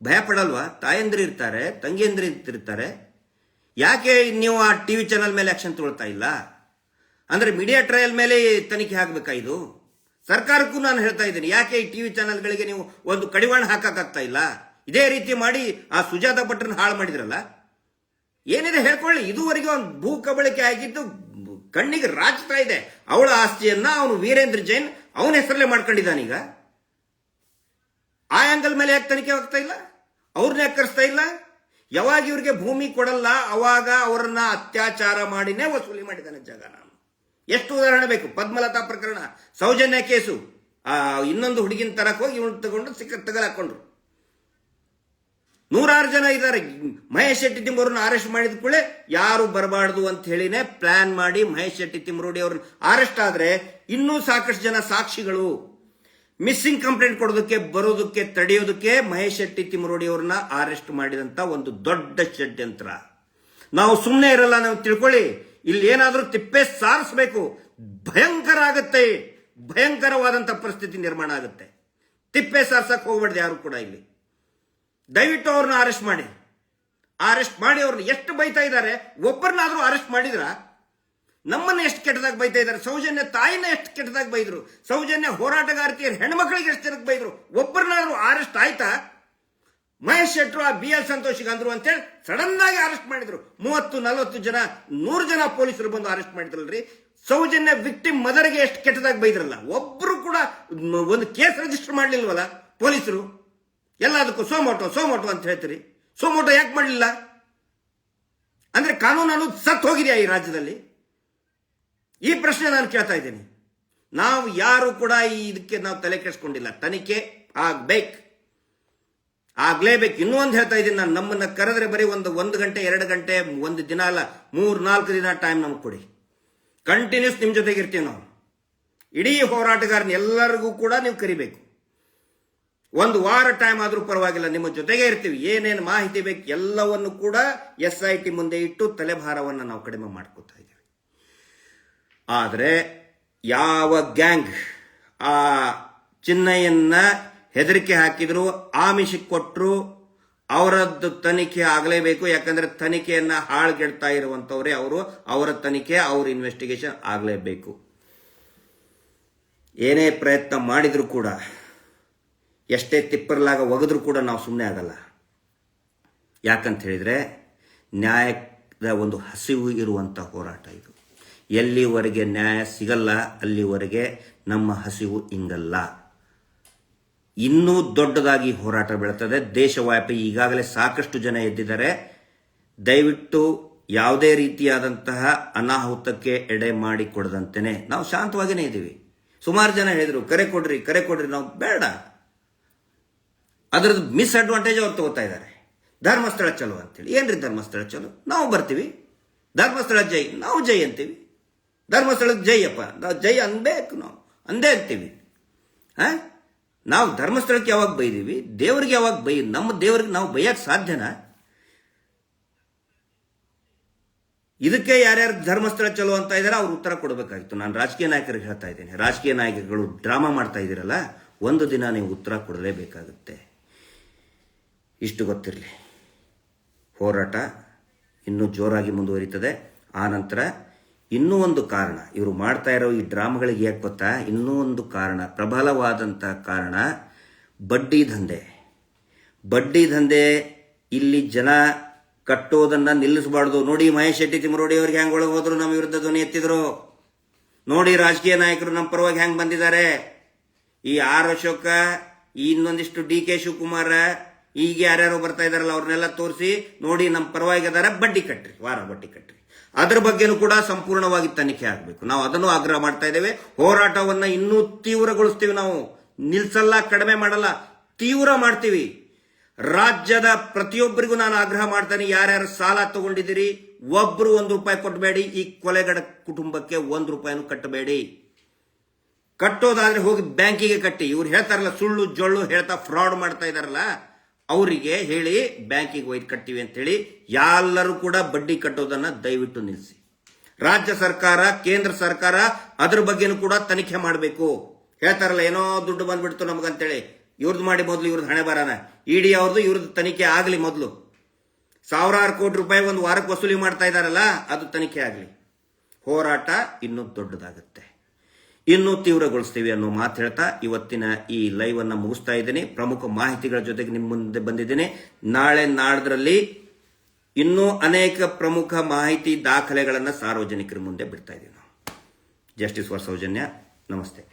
ಭಯ ಪಡಲ್ವಾ? ತಾಯಂದ್ರಿ ಇರ್ತಾರೆ, ತಂಗಿಯಂದ್ರಿ ಇರ್ತಾರೆ. ಯಾಕೆ ನೀವು ಆ TV ಚಾನಲ್ ಮೇಲೆ ಆಕ್ಷನ್ ತಗೊಳ್ತಾ ಇಲ್ಲ? ಅಂದ್ರೆ ಮೀಡಿಯಾ ಟ್ರಯಲ್ ಮೇಲೆ ತನಿಖೆ ಆಗ್ಬೇಕಾ? ಇದು ಸರ್ಕಾರಕ್ಕೂ ನಾನು ಹೇಳ್ತಾ ಇದ್ದೀನಿ, ಯಾಕೆ ಈ TV ಚಾನೆಲ್ಗಳಿಗೆ ನೀವು ಒಂದು ಕಡಿವಾಣ ಹಾಕಕ್ಕಾಗ್ತಾ ಇಲ್ಲ? ಇದೇ ರೀತಿ ಮಾಡಿ ಆ ಸುಜಾತ ಭಟ್ರನ್ನ ಹಾಳು ಮಾಡಿದ್ರಲ್ಲ, ಏನಿದೆ ಹೇಳ್ಕೊಳ್ಳಿ. ಇದುವರೆಗೂ ಒಂದು ಭೂ ಕಬಳಿಕೆ ಆಗಿದ್ದು ಕಣ್ಣಿಗೆ ರಾಚ್ತಾ ಇದೆ. ಅವಳ ಆಸ್ತಿಯನ್ನ ಅವನು ವೀರೇಂದ್ರ ಜೈನ್ ಅವನ ಹೆಸರಲ್ಲೇ ಮಾಡ್ಕೊಂಡಿದ್ದಾನೀಗ. ಆ ಆಂಗಲ್ ಮೇಲೆ ಯಾಕೆ ತನಿಖೆ ಆಗ್ತಾ ಇಲ್ಲ? ಅವ್ರನ್ನ ಯಾಕೆ ಕರೆಸ್ತಾ ಇಲ್ಲ? ಯಾವಾಗ ಇವ್ರಿಗೆ ಭೂಮಿ ಕೊಡಲ್ಲ ಅವಾಗ ಅವರನ್ನ ಅತ್ಯಾಚಾರ ಮಾಡಿನೇ ವಸೂಲಿ ಮಾಡಿದ್ದಾನೆ ಜಾಗ. ನಾನು ಎಷ್ಟು ಉದಾಹರಣೆ ಬೇಕು. ಪದ್ಮಲತಾ ಪ್ರಕರಣ, ಸೌಜನ್ಯ ಕೇಸು, ಇನ್ನೊಂದು ಹುಡುಗಿನ ತರಕ್ ಹೋಗಿ ಇವನು ತಗೊಂಡು ತಗಲಾಕೊಂಡ್ರು. 100 ಜನ ಇದ್ದಾರೆ. ಮಹೇಶ್ ಶೆಟ್ಟಿ ತಿಮ್ಮರನ್ನ ಅರೆಸ್ಟ್ ಮಾಡಿದ ಕೂಡಲೇ ಯಾರು ಬರಬಾರ್ದು ಅಂತ ಹೇಳಿನೇ ಪ್ಲಾನ್ ಮಾಡಿ ಮಹೇಶ್ ಶೆಟ್ಟಿ ತಿಮ್ಮರೋಡಿ ಅವ್ರನ್ನ ಅರೆಸ್ಟ್ ಆದ್ರೆ ಇನ್ನೂ ಸಾಕಷ್ಟು ಜನ ಸಾಕ್ಷಿಗಳು ಮಿಸ್ಸಿಂಗ್ ಕಂಪ್ಲೇಂಟ್ ಕೊಡೋದಕ್ಕೆ ಬರೋದಕ್ಕೆ ತಡೆಯೋದಕ್ಕೆ ಮಹೇಶ್ ಶೆಟ್ಟಿ ತಿಮ್ಮರೋಡಿ ಅವ್ರನ್ನ ಅರೆಸ್ಟ್ ಮಾಡಿದಂತ ಒಂದು ದೊಡ್ಡ ಷಡ್ಯಂತ್ರ. ನಾವು ಸುಮ್ಮನೆ ಇರಲ್ಲ, ನಾವು ತಿಳ್ಕೊಳ್ಳಿ. ಇಲ್ಲಿ ಏನಾದ್ರೂ ತಿಪ್ಪೆ ಸಾರಿಸಬೇಕು, ಭಯಂಕರ ಆಗತ್ತೆ, ಭಯಂಕರವಾದಂತ ಪರಿಸ್ಥಿತಿ ನಿರ್ಮಾಣ ಆಗುತ್ತೆ. ತಿಪ್ಪೆ ಸಾರ್ಸಕ್ ಹೋಗ್ಬಾರ್ದು ಯಾರು ಕೂಡ. ಇಲ್ಲಿ ದಯವಿಟ್ಟು ಅವ್ರನ್ನ ಅರೆಸ್ಟ್ ಮಾಡಿ ಅವ್ರನ್ನ ಎಷ್ಟು ಬೈತಾ ಇದ್ದಾರೆ. ಒಬ್ಬರನ್ನಾದ್ರೂ ಅರೆಸ್ಟ್ ಮಾಡಿದ್ರ? ನಮ್ಮನ್ನ ಎಷ್ಟು ಕೆಟ್ಟದಾಗ ಬೈತಾ ಇದ್ದಾರೆ. ಸೌಜನ್ಯ ತಾಯಿನ ಎಷ್ಟು ಕೆಟ್ಟದಾಗ ಬೈದ್ರು. ಸೌಜನ್ಯ ಹೋರಾಟಗಾರ್ತಿಯರ ಹೆಣ್ಮಕ್ಳಿಗೆ ಎಷ್ಟು ಜನಕ್ಕೆ ಬೈದ್ರು. ಒಬ್ಬರನ್ನಾದ್ರೂ ಅರೆಸ್ಟ್ ಆಯ್ತಾ? ಮಹೇಶ್ ಶೆಟ್ರು ಆ BL ಸಂತೋಷಿಗೆ ಅಂದ್ರು ಅಂತೇಳಿ ಸಡನ್ ಆಗಿ ಅರೆಸ್ಟ್ ಮಾಡಿದ್ರು. 30-40 ಜನ 100 ಜನ ಪೊಲೀಸರು ಬಂದು ಅರೆಸ್ಟ್ ಮಾಡಿದ್ರಲ್ರಿ. ಸೌಜನ್ಯ ವಿಕ್ಟಿಮ್ ಮದರ್ಗೆ ಎಷ್ಟು ಕೆಟ್ಟದಾಗ ಬೈದ್ರಲ್ಲ. ಒಬ್ರು ಕೂಡ ಒಂದು ಕೇಸ್ ರಿಜಿಸ್ಟರ್ ಮಾಡ್ಲಿಲ್ವಲ್ಲ ಪೊಲೀಸರು. ಎಲ್ಲದಕ್ಕೂ ಸೋಮೋಟೋ ಅಂತ ಹೇಳ್ತೀರಿ. ಸೋಮೋಟೋ ಯಾಕೆ ಮಾಡಲಿಲ್ಲ ಅಂದ್ರೆ ಕಾನೂನು ಅನ್ನೋದು ಸತ್ತು ಹೋಗಿದೆಯಾ ಈ ರಾಜ್ಯದಲ್ಲಿ? ಈ ಪ್ರಶ್ನೆ ನಾನು ಕೇಳ್ತಾ ಇದ್ದೀನಿ. ನಾವು ಯಾರು ಕೂಡ ಇದಕ್ಕೆ ನಾವು ತಲೆ ಕೆಡಿಸ್ಕೊಂಡಿಲ್ಲ. ತನಿಖೆ ಆಗ್ಲೇಬೇಕು. ಇನ್ನೂ ಒಂದು ಹೇಳ್ತಾ ಇದ್ದೀನಿ ನಾನು, ನಮ್ಮನ್ನ ಕರೆದ್ರೆ ಬರೀ ಒಂದು ಗಂಟೆ 2 ಗಂಟೆ, ಒಂದು ದಿನ ಅಲ್ಲ, 3-4 ದಿನ ಟೈಮ್ ನಮ್ಗೆ ಕೊಡಿ. ಕಂಟಿನ್ಯೂಸ್ ನಿಮ್ ಜೊತೆಗೆ ಇರ್ತೀವಿ ನಾವು. ಇಡೀ ಹೋರಾಟಗಾರನ ಎಲ್ಲರಿಗೂ ಕೂಡ ನೀವು ಕರಿಬೇಕು. 1 ವಾರ ಟೈಮ್ ಆದ್ರೂ ಪರವಾಗಿಲ್ಲ, ನಿಮ್ಮ ಜೊತೆಗೆ ಇರ್ತೀವಿ. ಏನೇನು ಮಾಹಿತಿ ಬೇಕು ಎಲ್ಲವನ್ನು ಕೂಡ SIT ಮುಂದೆ ಇಟ್ಟು ತಲೆಭಾರವನ್ನು ನಾವು ಕಡಿಮೆ ಮಾಡ್ಕೋತಾ ಇದ್ದೀವಿ. ಆದರೆ ಯಾವ ಗ್ಯಾಂಗ್ ಆ ಚಿನ್ನಯ್ಯನ ಹೆದರಿಕೆ ಹಾಕಿದ್ರು, ಆಮಿಷಕ್ಕೆ ಕೊಟ್ಟರು, ಅವರದ್ದು ತನಿಖೆ ಆಗಲೇಬೇಕು. ಯಾಕಂದ್ರೆ ತನಿಖೆಯನ್ನ ಹಾಳ್ಗೆಡ್ತಾ ಇರುವಂತವರೇ ಅವರು. ಅವರ ತನಿಖೆ, ಅವ್ರ ಇನ್ವೆಸ್ಟಿಗೇಷನ್ ಆಗಲೇಬೇಕು. ಏನೇ ಪ್ರಯತ್ನ ಮಾಡಿದ್ರು ಕೂಡ, ಎಷ್ಟೇ ತಿಪ್ಪರ್ಲಾಗ ಒಗೆದ್ರೂ ಕೂಡ ನಾವು ಸುಮ್ಮನೆ ಆಗಲ್ಲ. ಯಾಕಂತ ಹೇಳಿದ್ರೆ ನ್ಯಾಯದ ಒಂದು ಹಸಿವು ಇರುವಂತ ಹೋರಾಟ ಇದು. ಎಲ್ಲಿವರೆಗೆ ನ್ಯಾಯ ಸಿಗಲ್ಲ ಅಲ್ಲಿವರೆಗೆ ನಮ್ಮ ಹಸಿವು ಇಂಗಲ್ಲ. ಇನ್ನೂ ದೊಡ್ಡದಾಗಿ ಹೋರಾಟ ಬೆಳೀತದೆ ದೇಶವ್ಯಾಪಿ. ಈಗಾಗಲೇ ಸಾಕಷ್ಟು ಜನ ಎದ್ದಿದ್ದಾರೆ. ದಯವಿಟ್ಟು ಯಾವುದೇ ರೀತಿಯಾದಂತಹ ಅನಾಹುತಕ್ಕೆ ಎಡೆ ಮಾಡಿ ಕೊಡದಂತೆಯೇ ನಾವು ಶಾಂತವಾಗಿನೇ ಇದ್ದೀವಿ. ಸುಮಾರು ಜನ ಹೇಳಿದ್ರು ಕರೆ ಕೊಡ್ರಿ. ನಾವು ಬೇಡ, ಅದರದ್ದು ಮಿಸ್ಅಡ್ವಾಂಟೇಜ್ ಅವ್ರು ತಗೋತಾ ಇದ್ದಾರೆ. ಧರ್ಮಸ್ಥಳ ಚಲೋ ಅಂತೇಳಿ. ಏನ್ರಿ ಧರ್ಮಸ್ಥಳ ಚಲೋ? ನಾವು ಬರ್ತೀವಿ. ಧರ್ಮಸ್ಥಳ ಜೈ, ನಾವು ಜೈ ಅಂತೀವಿ. ಧರ್ಮಸ್ಥಳಕ್ಕೆ ಜೈಯಪ್ಪ, ನಾವು ಜೈ ಅನ್ಬೇಕು, ನಾವು ಅಂದೇ ಅಂತೀವಿ. ನಾವು ಧರ್ಮಸ್ಥಳಕ್ಕೆ ಯಾವಾಗ ಬೈದೀವಿ? ದೇವರಿಗೆ ಯಾವಾಗ ನಮ್ಮ ದೇವರಿಗೆ ನಾವು ಬೈಯಕ್ಕೆ ಸಾಧ್ಯನಾ? ಇದಕ್ಕೆ ಯಾರ್ಯಾರು ಧರ್ಮಸ್ಥಳ ಚಲೋ ಅಂತ ಇದ್ದಾರೆ ಅವ್ರು ಉತ್ತರ ಕೊಡಬೇಕಾಗಿತ್ತು. ನಾನು ರಾಜಕೀಯ ನಾಯಕರಿಗೆ ಹೇಳ್ತಾ ಇದ್ದೇನೆ, ರಾಜಕೀಯ ನಾಯಕರುಗಳು ಡ್ರಾಮಾ ಮಾಡ್ತಾ ಇದ್ದೀರಲ್ಲ, ಒಂದು ದಿನ ನೀವು ಉತ್ತರ ಕೊಡಲೇಬೇಕಾಗುತ್ತೆ. ಇಷ್ಟು ಗೊತ್ತಿರಲಿ. ಹೋರಾಟ ಇನ್ನೂ ಜೋರಾಗಿ ಮುಂದುವರಿತದೆ. ಆ ನಂತರ ಇನ್ನೂ ಒಂದು ಕಾರಣ, ಇವರು ಮಾಡ್ತಾ ಇರೋ ಈ ಡ್ರಾಮಾಗಳಿಗೆ ಯಾಕೆ ಗೊತ್ತಾ? ಇನ್ನೂ ಒಂದು ಕಾರಣ, ಪ್ರಬಲವಾದಂಥ ಕಾರಣ, ಬಡ್ಡಿ ದಂಧೆ. ಇಲ್ಲಿ ಜನ ಕಟ್ಟೋದನ್ನ ನಿಲ್ಲಿಸಬಾರ್ದು. ನೋಡಿ ಮಹೇಶ್ ಶೆಟ್ಟಿ ತಿಮ್ಮರೋಡಿ ಅವ್ರಿಗೆ ಹೆಂಗ್ ಒಳಗೆ ಹೋದ್ರು, ನಮ್ಮ ವಿರುದ್ಧ ಧ್ವನಿ ಎತ್ತಿದ್ರು. ನೋಡಿ ರಾಜಕೀಯ ನಾಯಕರು ನಮ್ಮ ಪರವಾಗಿ ಹೆಂಗ್ ಬಂದಿದ್ದಾರೆ. ಈ ಆರ್ ಅಶೋಕ, ಇನ್ನೊಂದಿಷ್ಟು DK ಶಿವಕುಮಾರ, ಈಗ ಯಾರ್ಯಾರು ಬರ್ತಾ ಇದಾರಲ್ಲ ಅವ್ರನ್ನೆಲ್ಲ ತೋರಿಸಿ ನೋಡಿ ನಮ್ಮ ಪರವಾಗಿ ಅದಾರ, ಬಡ್ಡಿ ಕಟ್ಟ್ರಿ. ಅದ್ರ ಬಗ್ಗೆನೂ ಕೂಡ ಸಂಪೂರ್ಣವಾಗಿ ತನಿಖೆ ಆಗಬೇಕು. ನಾವು ಅದನ್ನು ಆಗ್ರಹ ಮಾಡ್ತಾ ಇದ್ದೇವೆ. ಹೋರಾಟವನ್ನ ಇನ್ನೂ ತೀವ್ರಗೊಳಿಸ್ತೀವಿ. ನಾವು ನಿಲ್ಸಲ್ಲ, ಕಡಿಮೆ ಮಾಡಲ್ಲ, ತೀವ್ರ ಮಾಡ್ತೀವಿ. ರಾಜ್ಯದ ಪ್ರತಿಯೊಬ್ಬರಿಗೂ ನಾನು ಆಗ್ರಹ ಮಾಡ್ತೇನೆ, ಯಾರ್ಯಾರು ಸಾಲ ತಗೊಂಡಿದ್ದೀರಿ ಒಬ್ರು ₹1 ಕೊಟ್ಟಬೇಡಿ. ಈ ಕೊಲೆಗಡ ಕುಟುಂಬಕ್ಕೆ ₹1 ಕಟ್ಟಬೇಡಿ. ಕಟ್ಟೋದಾದ್ರೆ ಹೋಗಿ ಬ್ಯಾಂಕಿಗೆ ಕಟ್ಟಿ. ಇವ್ರು ಹೇಳ್ತಾರಲ್ಲ ಸುಳ್ಳು ಜೊಳ್ಳು ಹೇಳ್ತಾ ಫ್ರಾಡ್ ಮಾಡ್ತಾ ಇದಾರಲ್ಲ, ಅವರಿಗೆ ಹೇಳಿ ಬ್ಯಾಂಕಿಗೆ ಒಯ್ದು ಕಟ್ತೀವಿ ಅಂತ ಹೇಳಿ. ಎಲ್ಲರೂ ಕೂಡ ಬಡ್ಡಿ ಕಟ್ಟೋದನ್ನ ದಯವಿಟ್ಟು ನಿಲ್ಲಿಸಿ. ರಾಜ್ಯ ಸರ್ಕಾರ, ಕೇಂದ್ರ ಸರ್ಕಾರ ಅದ್ರ ಬಗ್ಗೆನೂ ಕೂಡ ತನಿಖೆ ಮಾಡಬೇಕು. ಹೇಳ್ತಾರಲ್ಲ ಏನೋ ದುಡ್ಡು ಬಂದ್ಬಿಡ್ತು ನಮಗಂತೇಳಿ, ಇವ್ರದ್ದು ಮಾಡಿ ಮೊದಲು ಇವ್ರದ್ದು ಹಣೆ ಬರಾನ. ಇಡಿ ಅವ್ರದ್ದು ಇವ್ರದ್ದು ತನಿಖೆ ಆಗಲಿ ಮೊದಲು. ₹1,000 ಕೋಟಿ ಒಂದು ವಾರಕ್ಕೆ ವಸೂಲಿ ಮಾಡ್ತಾ ಇದಾರಲ್ಲ, ಅದು ತನಿಖೆ ಆಗಲಿ. ಹೋರಾಟ ಇನ್ನೂ ದೊಡ್ಡದಾಗುತ್ತೆ, ಇನ್ನೂ ತೀವ್ರಗೊಳಿಸ್ತೀವಿ ಅನ್ನೋ ಮಾತು ಹೇಳ್ತಾ ಇವತ್ತಿನ ಈ ಲೈವ್ ಅನ್ನ ಮುಗಿಸ್ತಾ ಇದ್ದೀನಿ. ಪ್ರಮುಖ ಮಾಹಿತಿಗಳ ಜೊತೆಗೆ ನಿಮ್ಮ ಮುಂದೆ ಬಂದಿದ್ದೀನಿ. ನಾಳೆ ನಾಡ್ದ್ರಲ್ಲಿ ಇನ್ನೂ ಅನೇಕ ಪ್ರಮುಖ ಮಾಹಿತಿ ದಾಖಲೆಗಳನ್ನು ಸಾರ್ವಜನಿಕರ ಮುಂದೆ ಬಿಡ್ತಾ ಇದ್ದೀವಿ ನಾವು. Justice for Sowjanya. ನಮಸ್ತೆ.